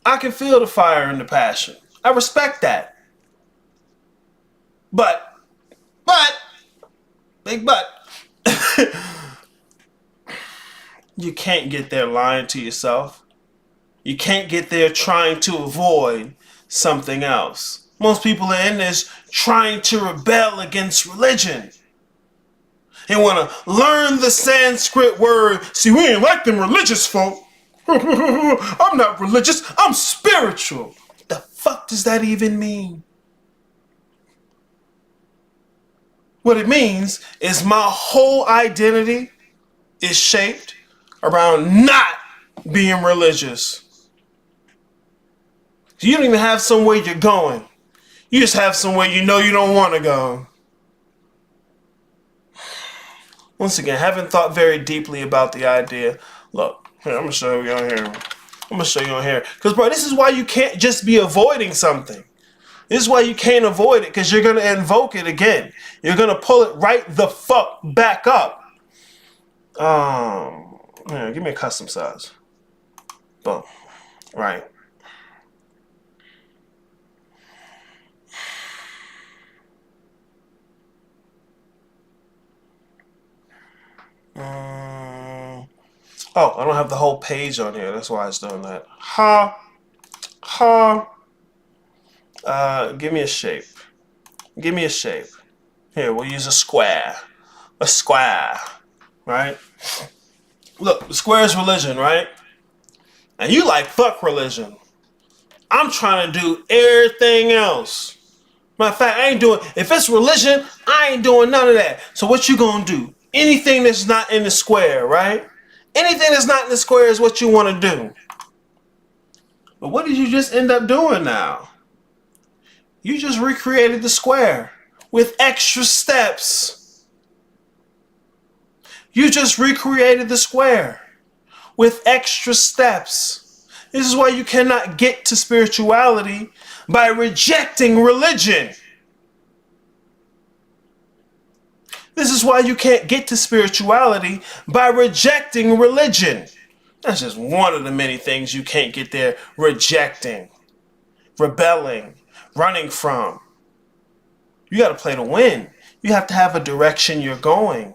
I can feel the fire and the passion. I respect that. But, big but, you can't get there lying to yourself. You can't get there trying to avoid something else. Most people are in this trying to rebel against religion. They want to learn the Sanskrit word. See, we ain't like them religious folk. I'm not religious, I'm spiritual. What the fuck does that even mean? What it means is my whole identity is shaped around not being religious. You don't even have somewhere you're going. You just have somewhere you know you don't want to go. Once again, haven't thought very deeply about the idea. Look, here, I'm gonna show you on here. I'm gonna show you on here. Cause bro, this is why you can't just be avoiding something. This is why you can't avoid it, because you're gonna invoke it again. You're gonna pull it right the fuck back up. Yeah, give me a custom size. Boom. Right. Oh, I don't have the whole page on here. That's why it's doing that. Give me a shape. Give me a shape. Here, we'll use a square. A square. Right? Look, the square is religion, right? And you like fuck religion. I'm trying to do everything else. Matter of fact, I ain't doing, if it's religion, I ain't doing none of that. So what you gonna do? Anything that's not in the square, right? Anything that's not in the square is what you want to do. But what did you just end up doing now? You just recreated the square with extra steps. You just recreated the square with extra steps. This is why you cannot get to spirituality by rejecting religion. This is why you can't get to spirituality by rejecting religion. That's just one of the many things you can't get there. Rejecting, rebelling, running from. You got to play to win. You have to have a direction you're going.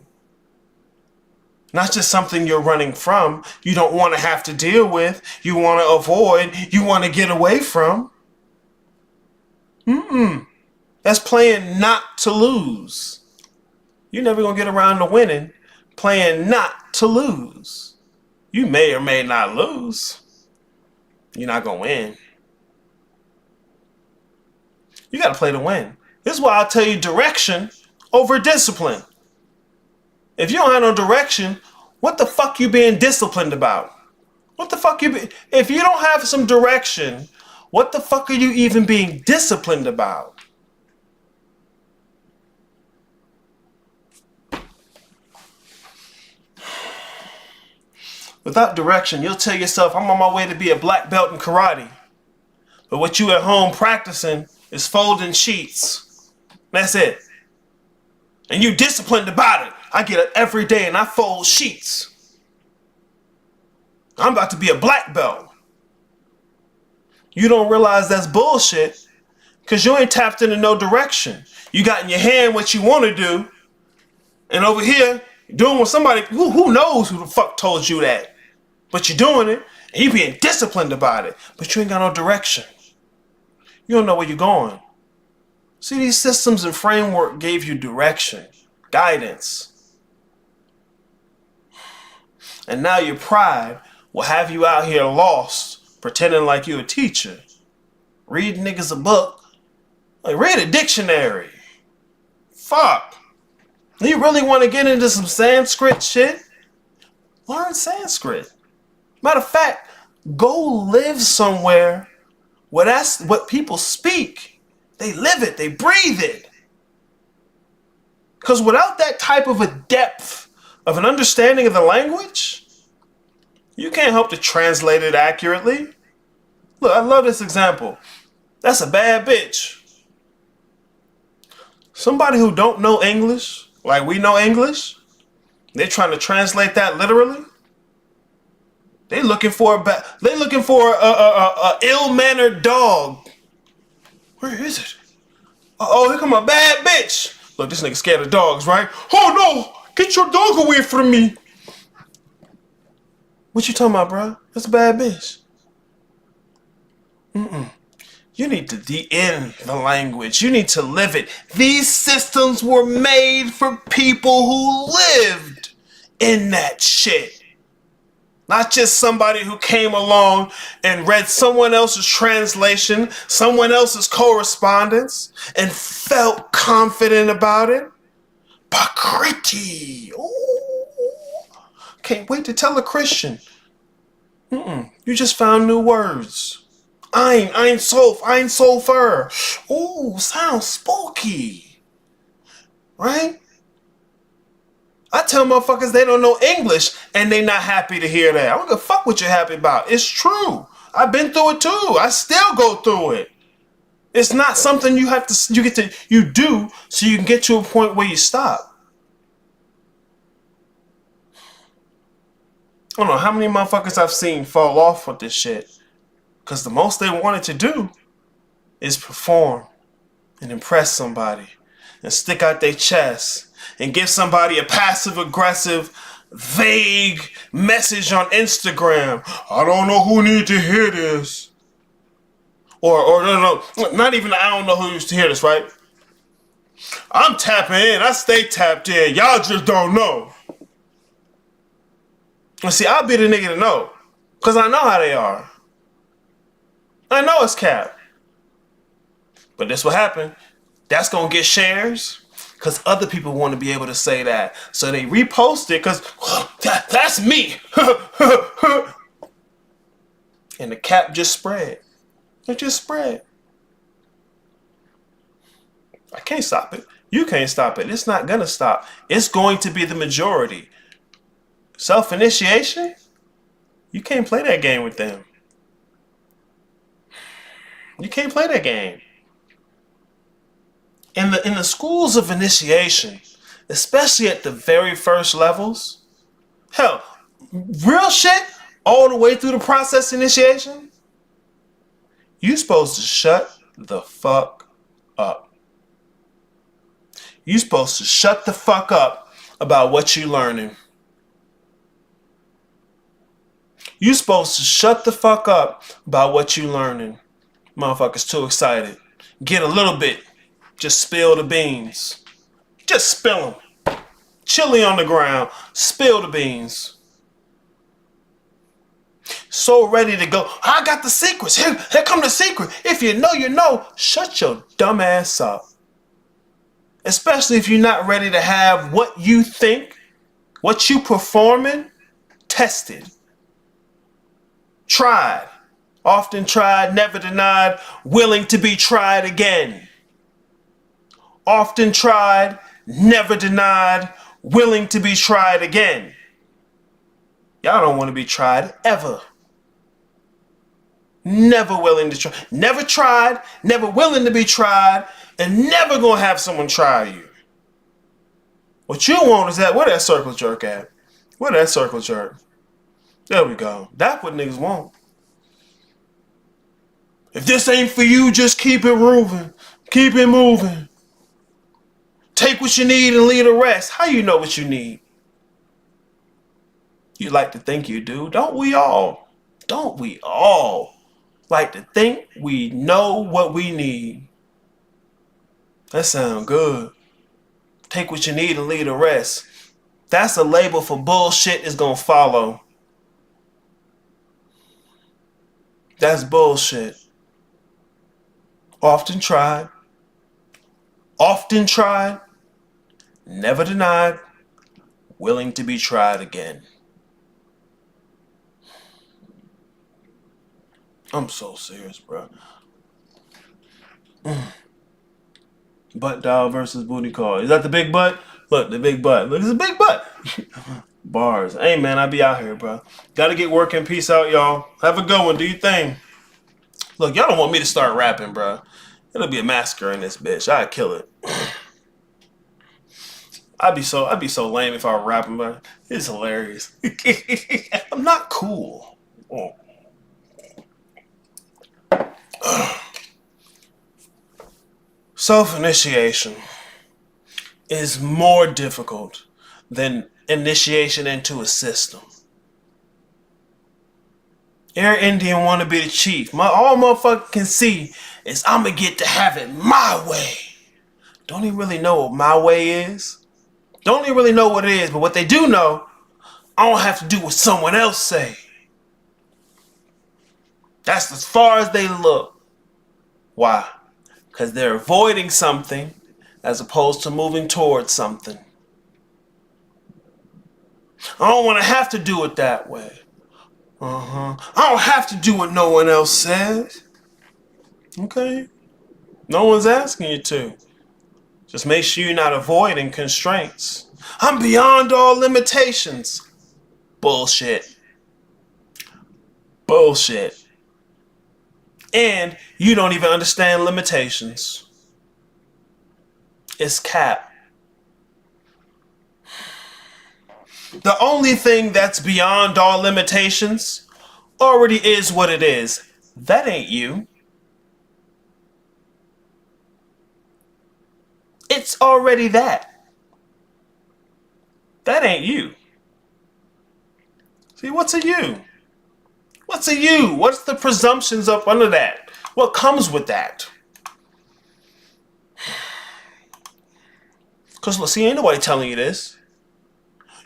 Not just something you're running from. You don't want to have to deal with. You want to avoid. You want to get away from. That's playing not to lose. You're never going to get around to winning playing not to lose. You may or may not lose. You're not going to win. You got to play to win. This is why I'll tell you direction over discipline. If you don't have no direction, what the fuck you being disciplined about? What the fuck if you don't have some direction, what the fuck are you even being disciplined about? Without direction, you'll tell yourself, I'm on my way to be a black belt in karate. But what you at home practicing is folding sheets. That's it. And you disciplined about it. I get up every day and I fold sheets. I'm about to be a black belt. You don't realize that's bullshit because you ain't tapped into no direction. You got in your hand what you want to do. And over here, doing what somebody, who knows who the fuck told you that. But you're doing it, and you being disciplined about it, but you ain't got no direction. You don't know where you're going. See, these systems and framework gave you direction, guidance. And now your pride will have you out here lost, pretending like you're a teacher. Read niggas a book. Like, read a dictionary. Fuck. You really want to get into some Sanskrit shit? Learn Sanskrit. Matter of fact, go live somewhere where that's what people speak. They live it. They breathe it. Because without that type of a depth of an understanding of the language, you can't hope to translate it accurately. Look, I love this example. That's a bad bitch. Somebody who don't know English, like we know English, they're trying to translate that literally. They looking for a ill-mannered dog. Where is it? Oh, here come a bad bitch. Look, this nigga scared of dogs, right? Oh no! Get your dog away from me! What you talking about, bro? That's a bad bitch. You need to end the language. You need to live it. These systems were made for people who lived in that shit. Not just somebody who came along and read someone else's translation, someone else's correspondence, and felt confident about it. Pakriti. Can't wait to tell a Christian. You just found new words. Ein Sof, Ein Sulfur. Ooh, sounds spooky. Right? I tell tell motherfuckers they don't know English and they not happy to hear that. I don't give a fuck what you're happy about. It's true. I've been through it too. I still go through it. It's not something you do so you can get to a point where you stop. I don't know how many motherfuckers I've seen fall off with this shit. Because the most they wanted to do is perform and impress somebody and stick out their chest and give somebody a passive-aggressive, vague message on Instagram. I don't know who needs to hear this. Or no, not even I don't know who used to hear this, right? I'm tapping in. I stay tapped in. Y'all just don't know. And see, I'll be the nigga to know. Because I know how they are. I know it's cap. But this what happened. That's going to get shares. Because other people want to be able to say that. So they repost it because that's me. And the cap just spread. It just spread. I can't stop it. You can't stop it. It's not going to stop. It's going to be the majority. Self-initiation? You can't play that game with them. You can't play that game. In the schools of initiation, especially at the very first levels, hell, real shit, all the way through the process initiation, you supposed to shut the fuck up. You supposed to shut the fuck up about what you learning. You supposed to shut the fuck up about what you learning. Motherfuckers too excited. Get a little bit. Just spill the beans. Just spill them. Chili on the ground. Spill the beans. So ready to go. I got the secrets. Here come the secret. If you know, you know. Shut your dumb ass up. Especially if you're not ready to have what you think, what you performing, tested. Tried. Often tried, never denied, willing to be tried again. Often tried, never denied, willing to be tried again. Y'all don't want to be tried ever. Never willing to try. Never tried, never willing to be tried, and never gonna have someone try you. What you want is that, where that circle jerk at? Where that circle jerk? There we go. That's what niggas want. If this ain't for you, just keep it moving. Keep it moving. Take what you need and leave the rest. How you know what you need? You like to think you do. Don't we all? Don't we all like to think we know what we need? That sound good. Take what you need and leave the rest. That's a label for bullshit that's gonna follow. That's bullshit. Often tried, never denied, willing to be tried again. I'm so serious, bro. Butt dial versus booty call. Is that the big butt? Look, the big butt. Look, it's a big butt. Bars. Hey, man, I be out here, bro. Gotta get working. Peace out, y'all. Have a good one. Do your thing. Look, y'all don't want me to start rapping, bro. It'll be a massacre in this bitch. I'd kill it. I'd be so lame if I were rapping, but it's hilarious. I'm not cool. Oh. Self-initiation is more difficult than initiation into a system. Air Indian want to be the chief. All motherfucker can see is I'm going to get to have it my way. Don't even really know what my way is. Don't even really know what it is. But what they do know, I don't have to do what someone else say. That's as far as they look. Why? Because they're avoiding something as opposed to moving towards something. I don't want to have to do it that way. I don't have to do what no one else says. Okay? No one's asking you to. Just make sure you're not avoiding constraints. I'm beyond all limitations. Bullshit. Bullshit. And you don't even understand limitations. It's cap. The only thing that's beyond all limitations already is what it is. That ain't you. It's already that. That ain't you. See, what's a you? What's a you? What's the presumptions up under that? What comes with that? Because, look, see, ain't nobody telling you this.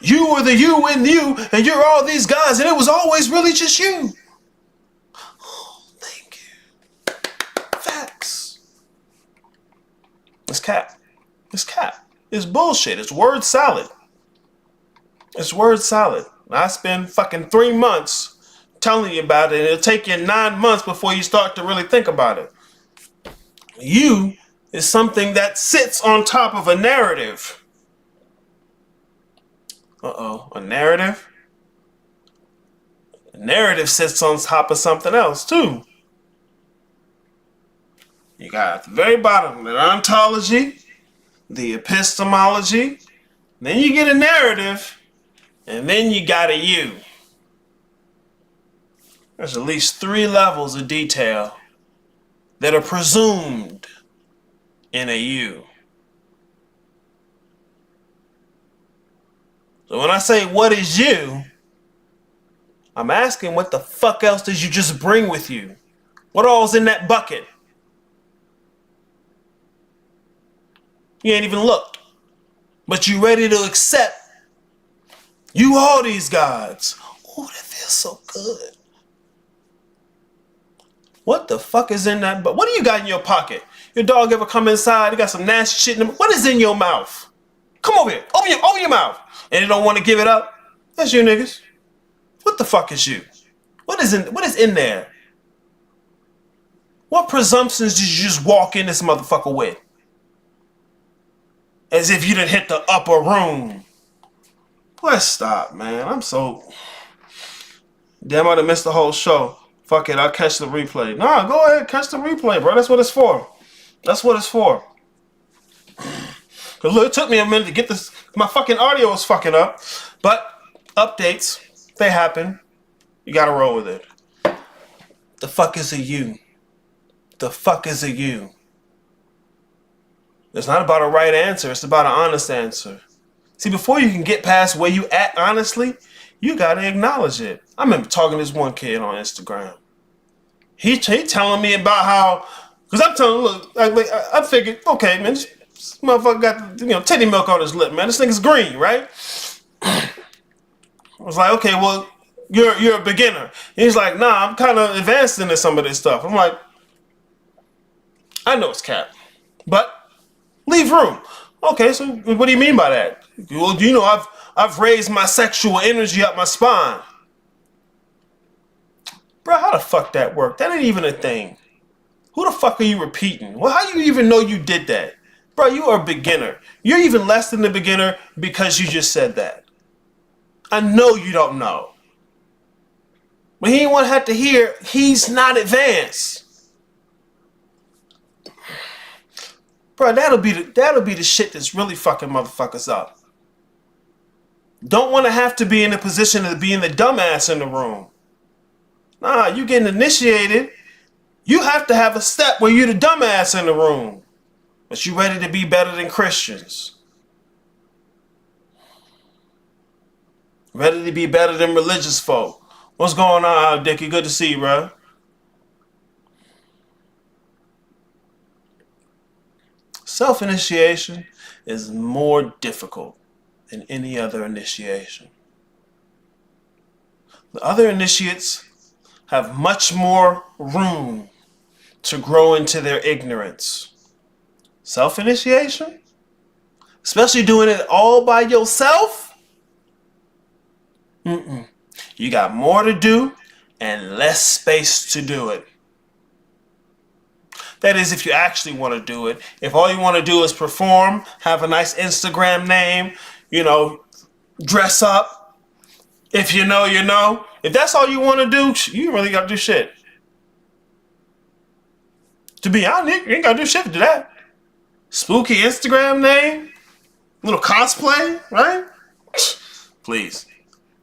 You are the you in you, and you're all these guys, and it was always really just you. Oh, thank you. Facts. It's cap. It's cap. It's bullshit. It's word salad. It's word salad. I spend fucking 3 months telling you about it, and it'll take you 9 months before you start to really think about it. You is something that sits on top of a narrative. A narrative? A narrative sits on top of something else, too. You got at the very bottom the ontology, the epistemology, then you get a narrative, and then you got a you. There's at least 3 levels of detail that are presumed in a you. So when I say what is you, I'm asking what the fuck else did you just bring with you? What all's in that bucket? You ain't even looked. But you ready to accept you all these gods. Oh, that feels so good. What the fuck is in that? But what do you got in your pocket? Your dog ever come inside? You got some nasty shit in them. What is in your mouth? Come over here. Open your mouth. And you don't want to give it up? That's you niggas. What the fuck is you? What is in there? What presumptions did you just walk in this motherfucker with? As if you done hit the upper room. Let's stop, man. I'm so... Damn, I'd have missed the whole show. Fuck it, I'll catch the replay. Nah, go ahead, catch the replay, bro. That's what it's for. That's what it's for. Cause look, it took me a minute to get this. My fucking audio was fucking up. But updates, they happen. You gotta roll with it. The fuck is a you? The fuck is a you? It's not about a right answer. It's about an honest answer. See, before you can get past where you at honestly, you gotta acknowledge it. I remember talking to this one kid on Instagram. He telling me about how, because I'm telling him, look, I figured, okay, man, this motherfucker got, titty milk on his lip, man. This nigga's green, right? I was like, okay, well, you're a beginner. And he's like, nah, I'm kind of advanced into some of this stuff. I'm like, I know it's cap, but leave room. Okay, so what do you mean by that? Well, I've raised my sexual energy up my spine. Bro, how the fuck that work? That ain't even a thing. Who the fuck are you repeating? Well, how do you even know you did that? Bro, you are a beginner. You're even less than a beginner because you just said that. I know you don't know. But he didn't want to have to hear he's not advanced. Bro, that'll be the shit that's really fucking motherfuckers up. Don't want to have to be in a position of being the dumbass in the room. Nah, you getting initiated. You have to have a step where you're the dumbass in the room. But you ready to be better than Christians. Ready to be better than religious folk. What's going on, Dickie? Good to see you, bro. Self-initiation is more difficult than any other initiation. The other initiates have much more room to grow into their ignorance. Self-initiation, especially doing it all by yourself, you got more to do and less space to do it. That is, if you actually want to do it. If all you want to do is perform, have a nice Instagram name, dress up. If you know, you know. If that's all you want to do, you really got to do shit. To be honest, you ain't got to do shit to do that. Spooky Instagram name, little cosplay, right? Please.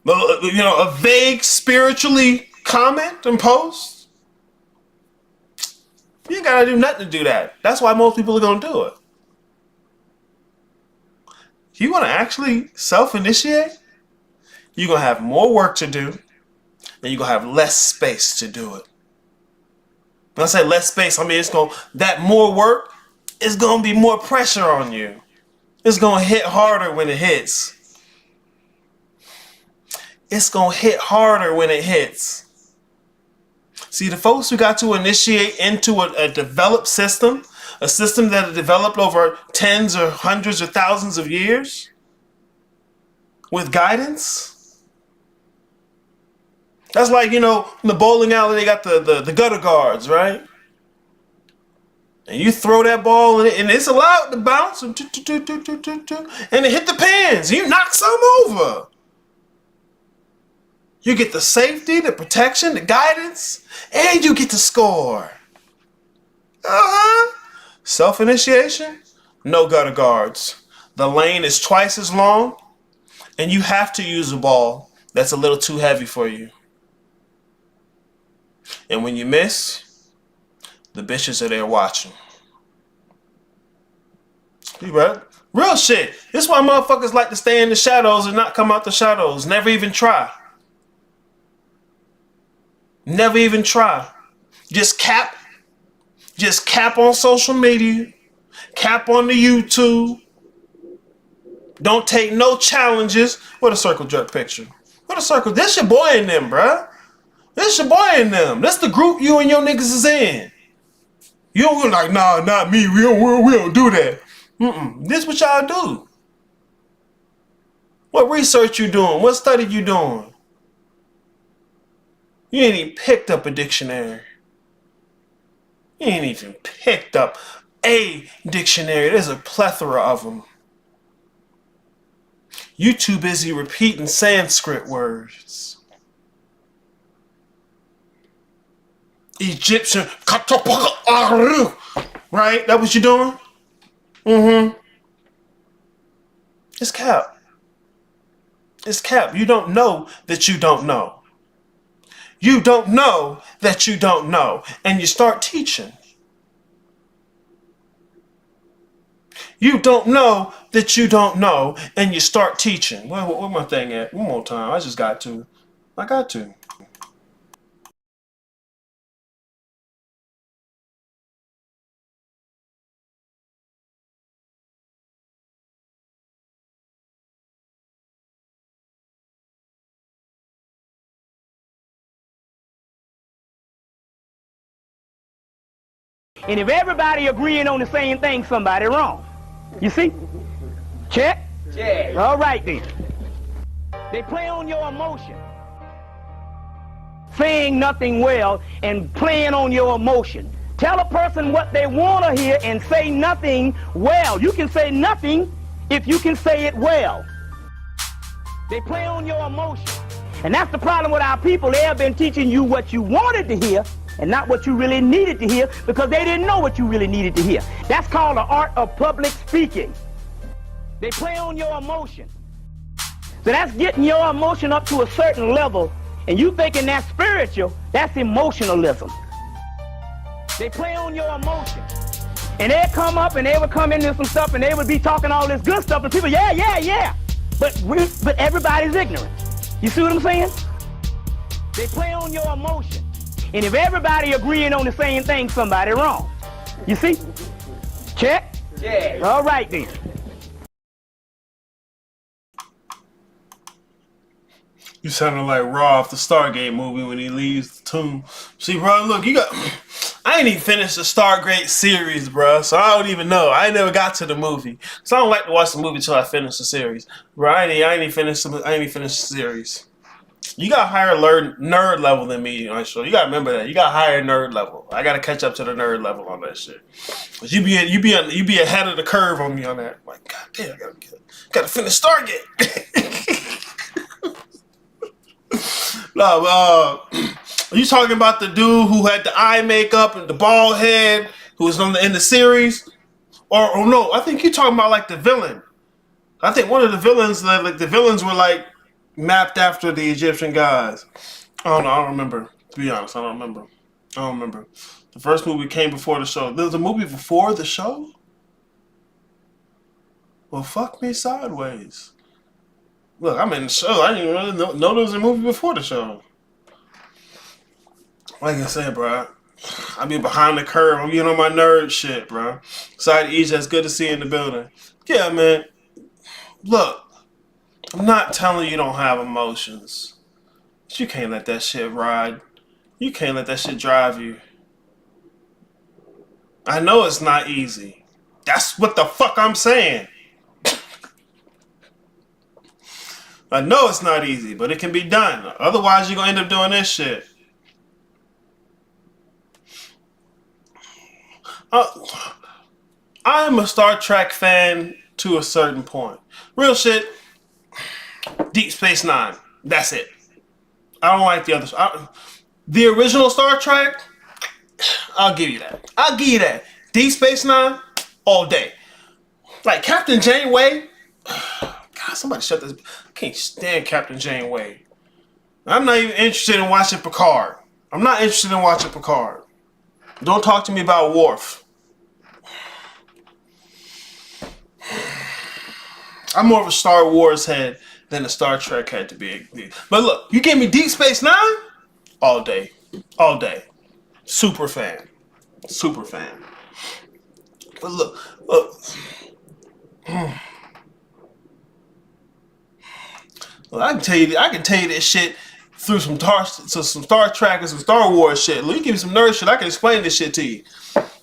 A vague spiritually comment and post. You ain't got to do nothing to do that. That's why most people are going to do it. You want to actually self-initiate? You're going to have more work to do, and you're going to have less space to do it. When I say less space, I mean that more work is going to be more pressure on you. It's going to hit harder when it hits. It's going to hit harder when it hits. See, the folks who got to initiate into a developed system, a system that had developed over tens or hundreds or thousands of years with guidance. That's like, in the bowling alley, they got the gutter guards, right? And you throw that ball and it's allowed to bounce and it hit the pins. You knock some over. You get the safety, the protection, the guidance, and you get to score. Self-initiation, no gutter guards. The lane is twice as long, and you have to use a ball that's a little too heavy for you. And when you miss, the bitches are there watching. You right? Real shit. This is why motherfuckers like to stay in the shadows and not come out the shadows. Never even try. Never even try. Just cap on social media. Cap on the YouTube. Don't take no challenges. What a circle jerk picture. What a circle. This your boy in them, bruh. This your boy in them. That's the group you and your niggas is in. You don't go like, nah, not me. We don't do that. This what y'all do. What research you doing? What study you doing? You ain't even picked up a dictionary. You ain't even picked up a dictionary. There's a plethora of them. You too busy repeating Sanskrit words. Egyptian, right? That what you doing? It's cap. It's cap. You don't know that you don't know. You don't know that you don't know. And you start teaching. You don't know that you don't know. And you start teaching. Well, where my thing at? One more time. I got to. And if everybody agreeing on the same thing, somebody wrong. You see? Check? Check. All right then. They play on your emotion. Saying nothing well and playing on your emotion. Tell a person what they want to hear and say nothing well. You can say nothing if you can say it well. They play on your emotion. And that's the problem with our people. They have been teaching you what you wanted to hear and not what you really needed to hear because they didn't know what you really needed to hear. That's called the art of public speaking. They play on your emotion. So that's getting your emotion up to a certain level, and you thinking that's spiritual, that's emotionalism. They play on your emotion. And they'd come up and they would come into some stuff and they would be talking all this good stuff and people, yeah. But everybody's ignorant. You see what I'm saying? They play on your emotion. And if everybody agreeing on the same thing, somebody wrong. You see? Check? Yeah. All right then. You sounded like Raw off the Stargate movie when he leaves the tomb. See, bro, look, I ain't even finished the Stargate series, bro, so I don't even know. I ain't never got to the movie. So I don't like to watch the movie till I finish the series. Bro, I ain't even finished the series. You got higher nerd level than me on show. You gotta remember that. You got higher nerd level. I gotta catch up to the nerd level on that shit. Cause you be ahead of the curve on me on that. Like, god damn, I gotta finish Stargate. No, are you talking about the dude who had the eye makeup and the bald head who was in the series? Or no, I think you're talking about like the villain. I think one of the villains, like the villains were like mapped after the Egyptian gods. I don't know. I don't remember. To be honest, I don't remember. The first movie came before the show. There was a movie before the show? Well, fuck me sideways. Look, I'm in the show. I didn't even really know there was a movie before the show. Like I said, bro, I be behind the curve. I'm getting on my nerd shit, bro. Side East, that's good to see you in the building. Yeah, man. Look, I'm not telling you don't have emotions. But you can't let that shit ride. You can't let that shit drive you. I know it's not easy. That's what the fuck I'm saying. I know it's not easy, but it can be done. Otherwise, you're going to end up doing this shit. I am a Star Trek fan to a certain point. Real shit. Deep Space Nine. That's it. I don't like the others. The original Star Trek, I'll give you that. I'll give you that. Deep Space Nine, all day. Like Captain Janeway. God, somebody shut this. I can't stand Captain Janeway. I'm not even interested in watching Picard. I'm not interested in watching Picard. Don't talk to me about Worf. I'm more of a Star Wars head than a Star Trek head to be. But look, you gave me Deep Space Nine? All day. All day. Super fan. Super fan. But look. Well, I can tell you this shit through some Star Trek and some Star Wars shit. Look, you give me some nerd shit, I can explain this shit to you.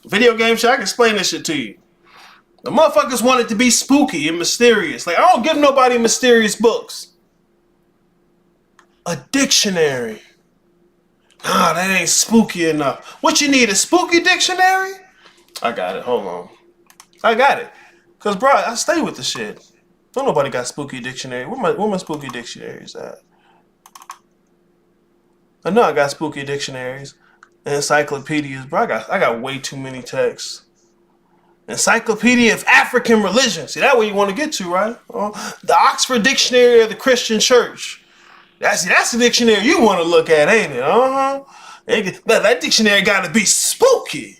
Video game shit, I can explain this shit to you. The motherfuckers want it to be spooky and mysterious. Like, I don't give nobody mysterious books. A dictionary. Nah, that ain't spooky enough. What you need, a spooky dictionary? I got it, hold on. I got it. Cause bro, I stay with the shit. Don't nobody got spooky dictionary. Where my spooky dictionaries at? I know I got spooky dictionaries. Encyclopedias, bro. I got way too many texts. Encyclopedia of African Religion. See, that way you want to get to, right? The Oxford Dictionary of the Christian Church. That's the dictionary you want to look at, ain't it? That dictionary got to be spooky.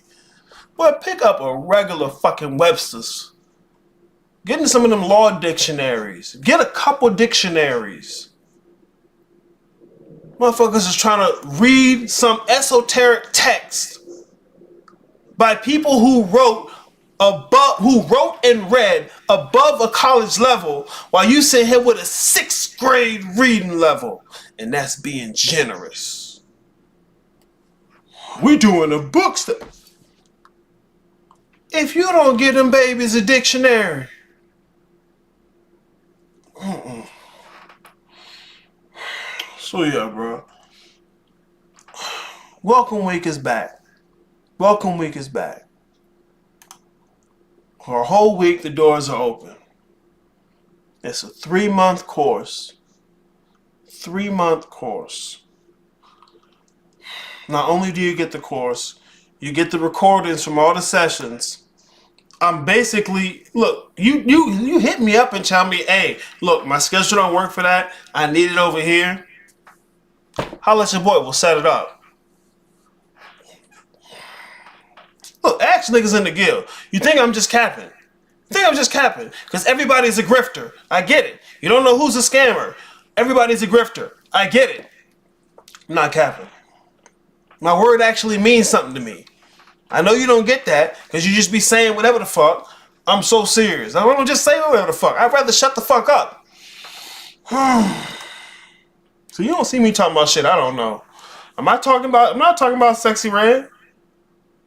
Boy, pick up a regular fucking Webster's. Get in some of them law dictionaries. Get a couple dictionaries. Motherfuckers is trying to read some esoteric text by people who wrote and read above a college level while you sit here with a 6th grade reading level. And that's being generous. We doing a book study. If you don't get them babies a dictionary. So yeah, bro. Welcome Week is back. Welcome Week is back. For a whole week, the doors are open. It's a 3-month course. 3-month course. Not only do you get the course, you get the recordings from all the sessions. I'm basically, look, you hit me up and tell me, hey, look, my schedule don't work for that. I need it over here. Holla at your boy, we'll set it up. Look, ask niggas in the guild. You think I'm just capping? Because everybody's a grifter. I get it. You don't know who's a scammer. Everybody's a grifter. I get it. I'm not capping. My word actually means something to me. I know you don't get that because you just be saying whatever the fuck. I'm so serious. I don't just say whatever the fuck. I'd rather shut the fuck up. So you don't see me talking about shit I don't know. I'm not talking about Sexy Red.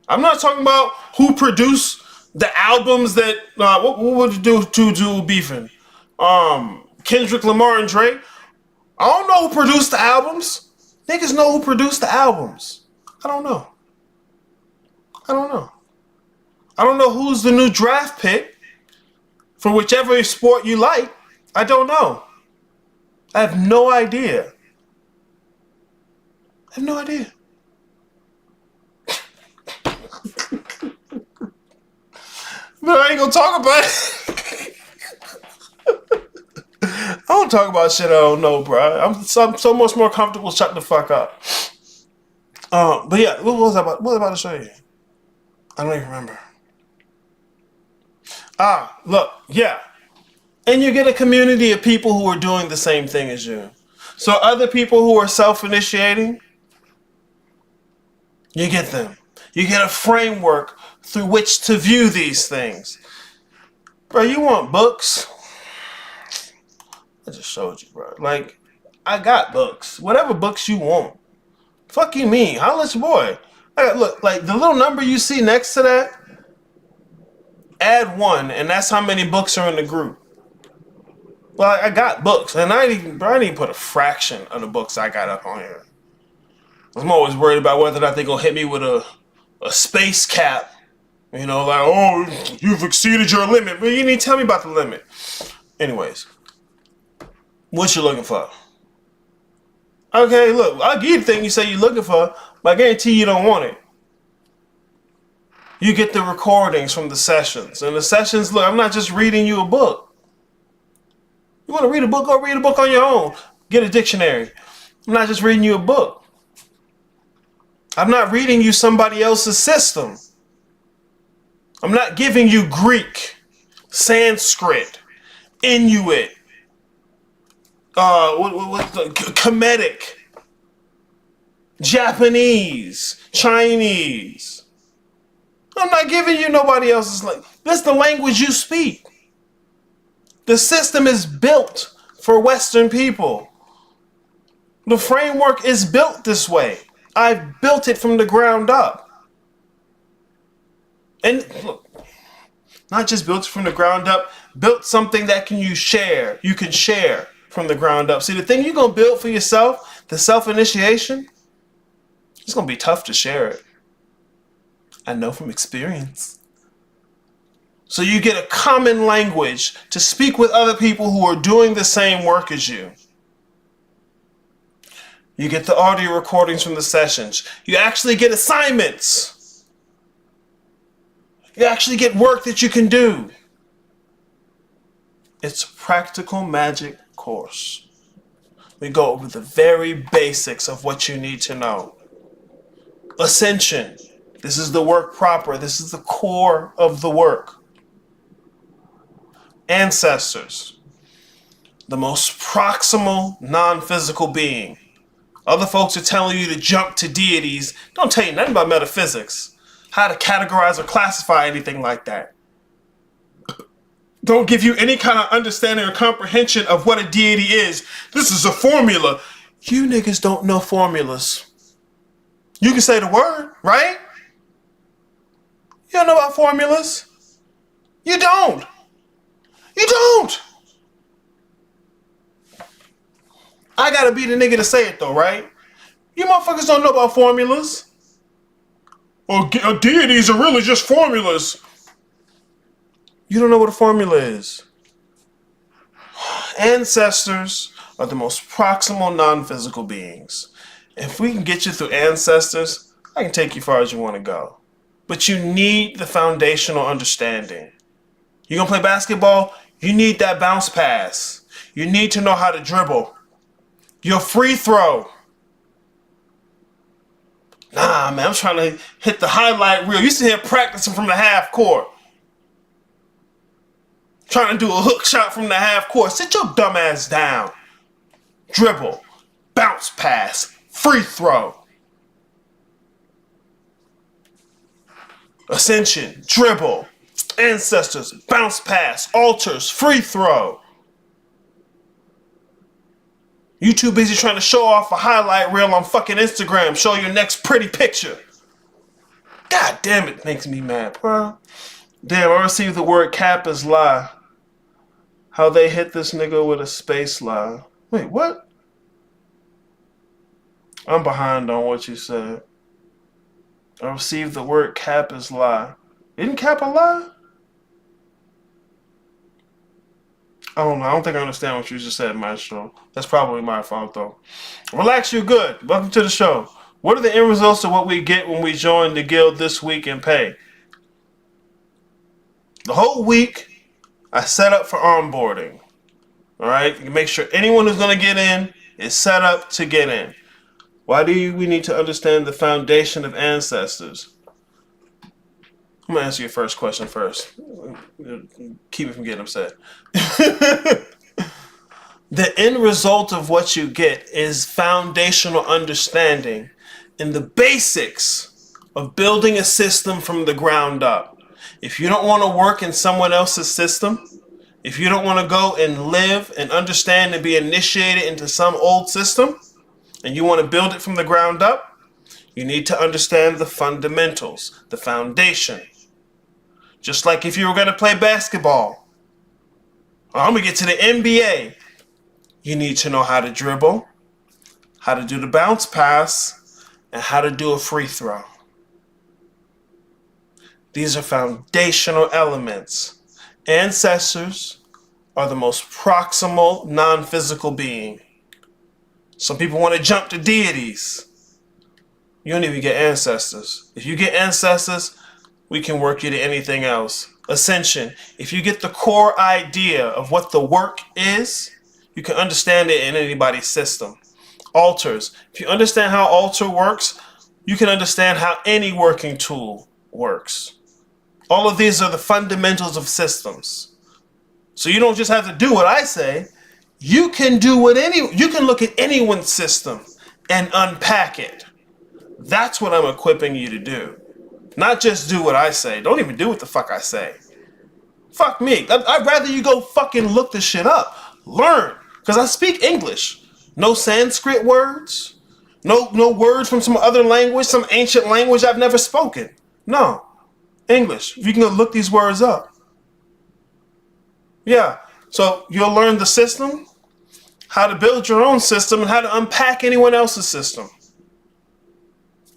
I'm not talking about who produced the albums that what would you do beefing? Kendrick Lamar and Drake. I don't know who produced the albums. Niggas know who produced the albums. I don't know. I don't know who's the new draft pick for whichever sport you like. I don't know. I have no idea. But I ain't gonna talk about it. I don't talk about shit I don't know, bro. I'm so much more comfortable shutting the fuck up. But yeah, what was I about to show you? I don't even remember. Look, yeah. And you get a community of people who are doing the same thing as you. So other people who are self-initiating, you get them. You get a framework through which to view these things. Bro, you want books? I just showed you, bro. Like, I got books. Whatever books you want. Fuck you mean? Holla at your boy. Look, like the little number you see next to that, add 1, and that's how many books are in the group. Well, I got books, and I didn't even put a fraction of the books I got up on here. I'm always worried about whether or not they're going to hit me with a space cap. You know, like, oh, you've exceeded your limit. But you need to tell me about the limit. Anyways, what you looking for? Okay, look, I'll give you the thing you say you're looking for, but I guarantee you don't want it. You get the recordings from the sessions. And the sessions, look, I'm not just reading you a book. You want to read a book? Go read a book on your own. Get a dictionary. I'm not just reading you a book. I'm not reading you somebody else's system. I'm not giving you Greek, Sanskrit, Inuit, Kemetic, Japanese, Chinese. I'm not giving you nobody else's language. That's the language you speak. The system is built for Western people. The framework is built this way. I've built it from the ground up. And look, not just built from the ground up, built something that you can share from the ground up. See, the thing you're going to build for yourself, the self-initiation, it's going to be tough to share it. I know from experience. So you get a common language to speak with other people who are doing the same work as you. You get the audio recordings from the sessions. You actually get assignments. You actually get work that you can do. It's a Practical Magick course. We go over the very basics of what you need to know. Ascension. This is the work proper. This is the core of the work. Ancestors. The most proximal non-physical being. Other folks are telling you to jump to deities. Don't tell you nothing about metaphysics. How to categorize or classify anything like that. Don't give you any kind of understanding or comprehension of what a deity is. This is a formula. You niggas don't know formulas. You can say the word, right? You don't know about formulas. You don't. You don't. I gotta be the nigga to say it though, right? You motherfuckers don't know about formulas. Or deities are really just formulas. You don't know what a formula is. Ancestors are the most proximal non-physical beings. If we can get you through ancestors, I can take you far as you want to go. But you need the foundational understanding. You gonna play basketball? You need that bounce pass. You need to know how to dribble. Your free throw. Nah, man, I'm trying to hit the highlight reel. You sit here practicing from the half court. Trying to do a hook shot from the half court. Sit your dumb ass down. Dribble. Bounce pass. Free throw. Ascension. Dribble. Ancestors. Bounce pass. Altars. Free throw. You too busy trying to show off a highlight reel on fucking Instagram. Show your next pretty picture. God damn it, makes me mad, bro. Damn, I received the word cap as lie. How they hit this nigga with a space lie. Wait, what? I'm behind on what you said. I received the word cap as lie. Isn't cap a lie? I don't know. I don't think I understand what you just said, Maestro. That's probably my fault, though. Relax, you're good. Welcome to the show. What are the end results of what we get when we join the guild this week and pay? The whole week, I set up for onboarding. All right? You make sure anyone who's going to get in is set up to get in. Why do we need to understand the foundation of ancestors? I'm going to answer your first question first. Keep me from getting upset. The end result of what you get is foundational understanding in the basics of building a system from the ground up. If you don't want to work in someone else's system, if you don't want to go and live and understand and be initiated into some old system, and you want to build it from the ground up, you need to understand the fundamentals, the foundation. Just like if you were going to play basketball, I'm going to get to the NBA. You need to know how to dribble, how to do the bounce pass, and how to do a free throw. These are foundational elements. Ancestors are the most proximal non-physical being. Some people want to jump to deities. You don't even get ancestors. If you get ancestors, we can work you to anything else. Ascension. If you get the core idea of what the work is, you can understand it in anybody's system. Altars. If you understand how altar works, you can understand how any working tool works. All of these are the fundamentals of systems. So you don't just have to do what I say. You can look at anyone's system and unpack it. That's what I'm equipping you to do. Not just do what I say. Don't even do what the fuck I say. Fuck me. I'd rather you go fucking look this shit up. Learn. Because I speak English. No Sanskrit words. No words from some other language, some ancient language I've never spoken. No. English. You can go look these words up. Yeah. So you'll learn the system, how to build your own system, and how to unpack anyone else's system.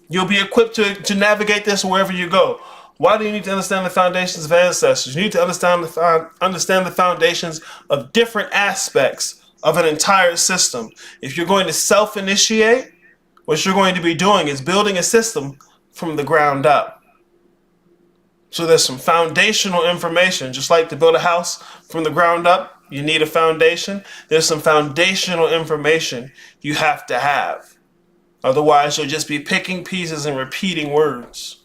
You'll be equipped to navigate this wherever you go. Why do you need to understand the foundations of ancestors? You need to understand the foundations of different aspects of an entire system. If you're going to self-initiate, what you're going to be doing is building a system from the ground up. So there's some foundational information. Just like to build a house from the ground up, you need a foundation. There's some foundational information you have to have. Otherwise, you'll just be picking pieces and repeating words.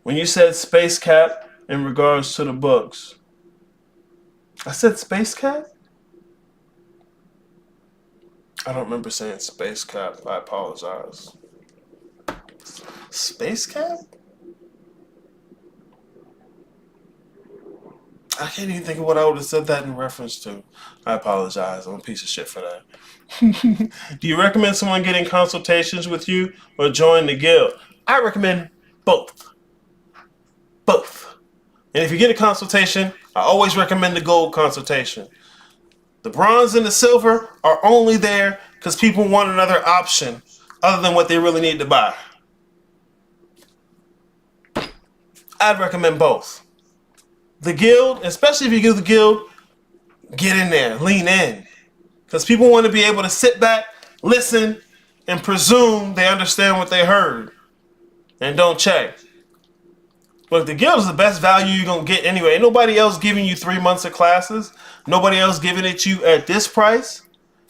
When you said space cap in regards to the books, I said space cap? I don't remember saying space cap. I apologize. Space cap? I can't even think of what I would have said that in reference to. I apologize. I'm a piece of shit for that. Do you recommend someone getting consultations with you or join the guild? I recommend both. Both. And if you get a consultation, I always recommend the gold consultation. The bronze and the silver are only there because people want another option other than what they really need to buy. I'd recommend both. The guild, especially if you give the guild, get in there, lean in. Because people want to be able to sit back, listen, and presume they understand what they heard. And don't check. Look, the guild is the best value you're going to get anyway. Ain't nobody else giving you 3 months of classes. Nobody else giving it to you at this price.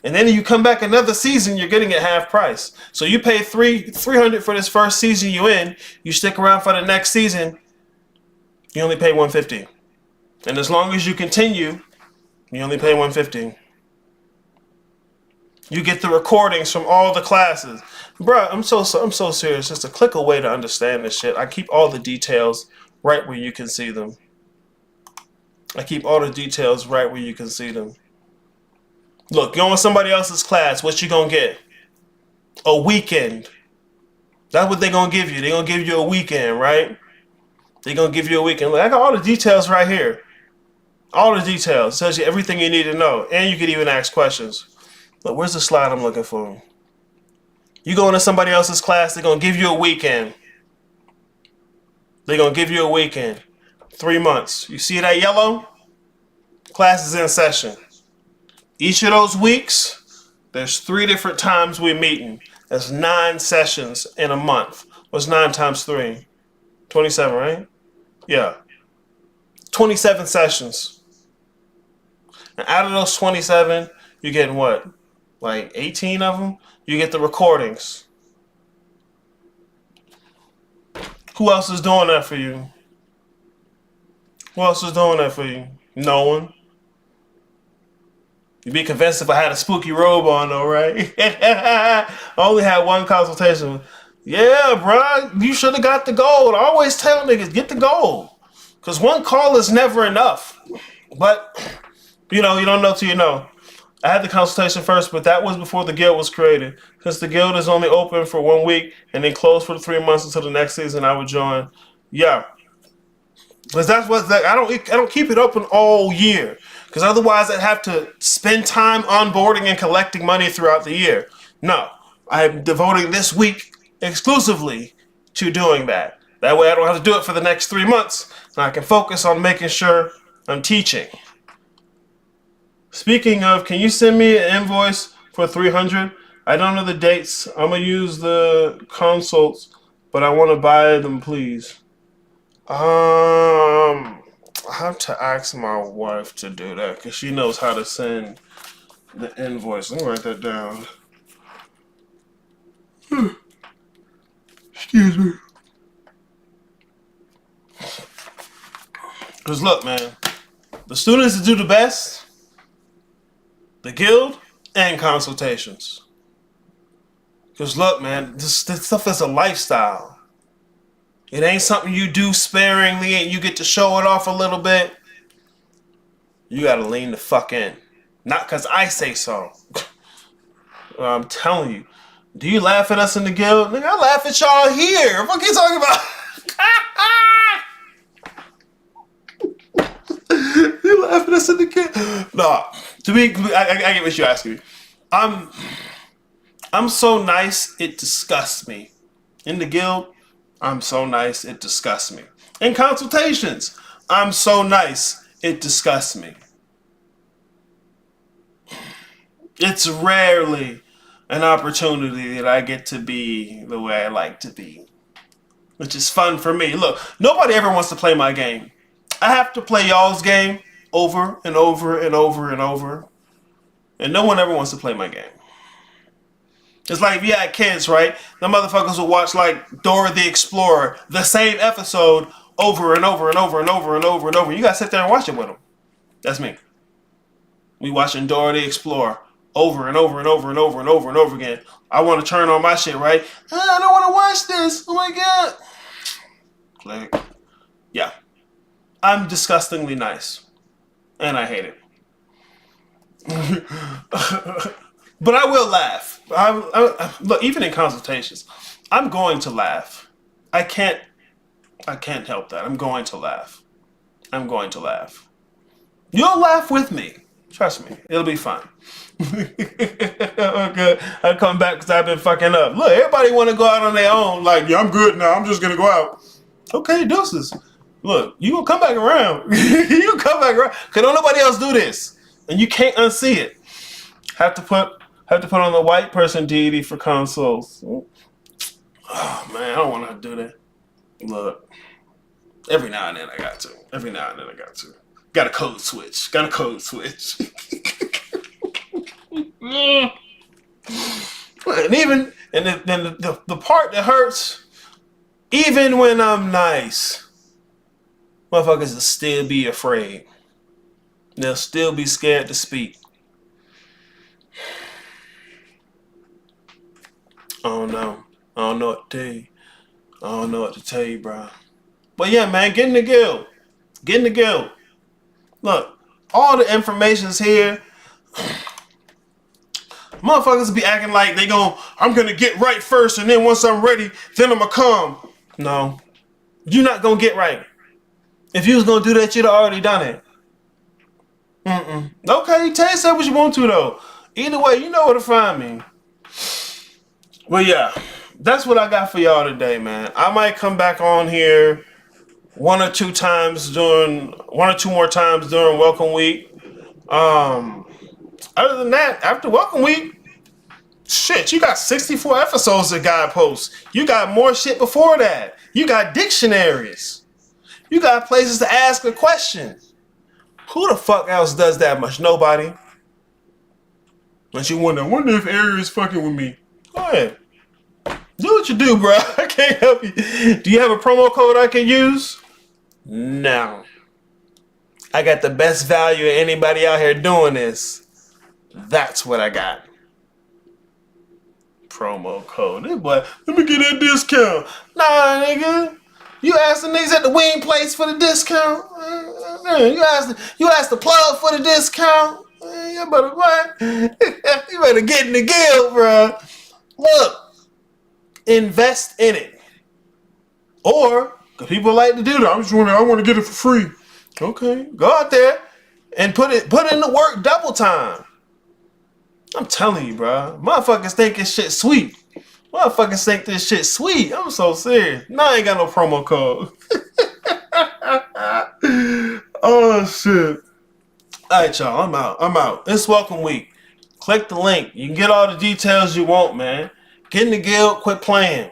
And then you come back another season, you're getting it half price. So you pay $300 for this first season you in. You stick around for the next season, you only pay $150. And as long as you continue, you only pay $150. You get the recordings from all the classes. Bruh, I'm so serious. Just a click away to understand this shit. I keep all the details right where you can see them. I keep all the details right where you can see them. Look, you're on somebody else's class. What you gonna get? A weekend. That's what they gonna give you. They gonna give you a weekend, right? They gonna give you a weekend. Look, I got all the details right here. All the details. It tells you everything you need to know. And you can even ask questions. Look, where's the slide I'm looking for? You go into somebody else's class, they're going to give you a weekend. They're going to give you a weekend. 3 months. You see that yellow? Class is in session. Each of those weeks, there's 3 different times we're meeting. That's 9 sessions in a month. What's 9 times 3? 27, right? Yeah. 27 sessions. And out of those 27, you're getting what? Like 18 of them? You get the recordings. Who else is doing that for you? Who else is doing that for you? No one. You'd be convinced if I had a spooky robe on, though, right? I only had 1 consultation. Yeah, bro, you should have got the gold. I always tell niggas, get the gold. Because 1 call is never enough. But, you don't know till you know. I had the consultation first, but that was before the guild was created. Since the guild is only open for 1 week and then closed for the 3 months until the next season, I would join. Yeah. Because that's what I don't keep it open all year. Because otherwise I'd have to spend time onboarding and collecting money throughout the year. No, I'm devoting this week exclusively to doing that. That way I don't have to do it for the next 3 months. And I can focus on making sure I'm teaching. Speaking of, can you send me an invoice for 300? I don't know the dates. I'm going to use the consults, but I want to buy them, please. I have to ask my wife to do that because she knows how to send the invoice. Let me write that down. Excuse me. Because look, man, the students that do the best, the guild, and consultations. Because look, man, this stuff is a lifestyle. It ain't something you do sparingly and you get to show it off a little bit. You gotta lean the fuck in. Not because I say so. I'm telling you. Do you laugh at us in the guild? Nigga, I laugh at y'all here. What are you talking about? You laugh at us in the guild? Nah. I get what you're asking me. I'm so nice, it disgusts me. In the guild, I'm so nice, it disgusts me. In consultations, I'm so nice, it disgusts me. It's rarely an opportunity that I get to be the way I like to be. Which is fun for me. Look, nobody ever wants to play my game. I have to play y'all's game over and over and over and over. And no one ever wants to play my game. It's like if you had kids, right? The motherfuckers will watch like Dora the Explorer, the same episode over and over and over and over and over and over. You gotta sit there and watch it with them. That's me. We watching Dora the Explorer over and over and over and over and over and over again. I want to turn on my shit, right? I don't want to watch this. Oh my god. Click. Yeah. I'm disgustingly nice. And I hate it. But I will laugh. Look, even in consultations, I'm going to laugh. I can't help that. I'm going to laugh. I'm going to laugh. You'll laugh with me. Trust me. It'll be fun. Okay. I'll come back because I've been fucking up. Look, everybody want to go out on their own. Like, yeah, I'm good now. I'm just going to go out. Okay, deuces. Look, you gonna come back around. You come back around. Because don't nobody else do this. And you can't unsee it. Have to put on the white person deity for consoles. Oh man, I don't want to do that. Look, every now and then I got to. Got a code switch. And even the part that hurts, even when I'm nice, motherfuckers will still be afraid. They'll still be scared to speak. I don't know what to tell you. I don't know what to tell you, bro. But yeah, man, get in the guild. Look, all the information's here. Motherfuckers be acting like I'm gonna get right first, and then once I'm ready, then I'm gonna come. No. You're not gonna get right. If you was gonna do that, you'd have already done it. Okay, say what you want to, though. Either way, you know where to find me. Well, yeah, that's what I got for y'all today, man. I might come back on here one or two more times during Welcome Week. Um, Other than that, after Welcome Week, shit, you got 64 episodes of God Posts. You got more shit before that. You got dictionaries. You got places to ask a question. Who the fuck else does that much? Nobody. Unless you wonder, I wonder if Ari is fucking with me. Go ahead. Do what you do, bro. I can't help you. Do you have a promo code I can use? No. I got the best value of anybody out here doing this. That's what I got. Promo code. But let me get that discount. Nah, nigga. You asked the niggas at the wing place for the discount. You asked the plug for the discount. You better what? You better get in the guild, bro. Look, invest in it. Or, because people like to do that. I want to get it for free. Okay, go out there and put in the work double time. I'm telling you, bro. Motherfuckers think this shit sweet. Motherfuckers think this shit sweet. I'm so serious. No, I ain't got no promo code. Oh, shit. Alright, y'all. I'm out. It's Welcome Week. Click the link. You can get all the details you want, man. Get in the guild. Quit playing.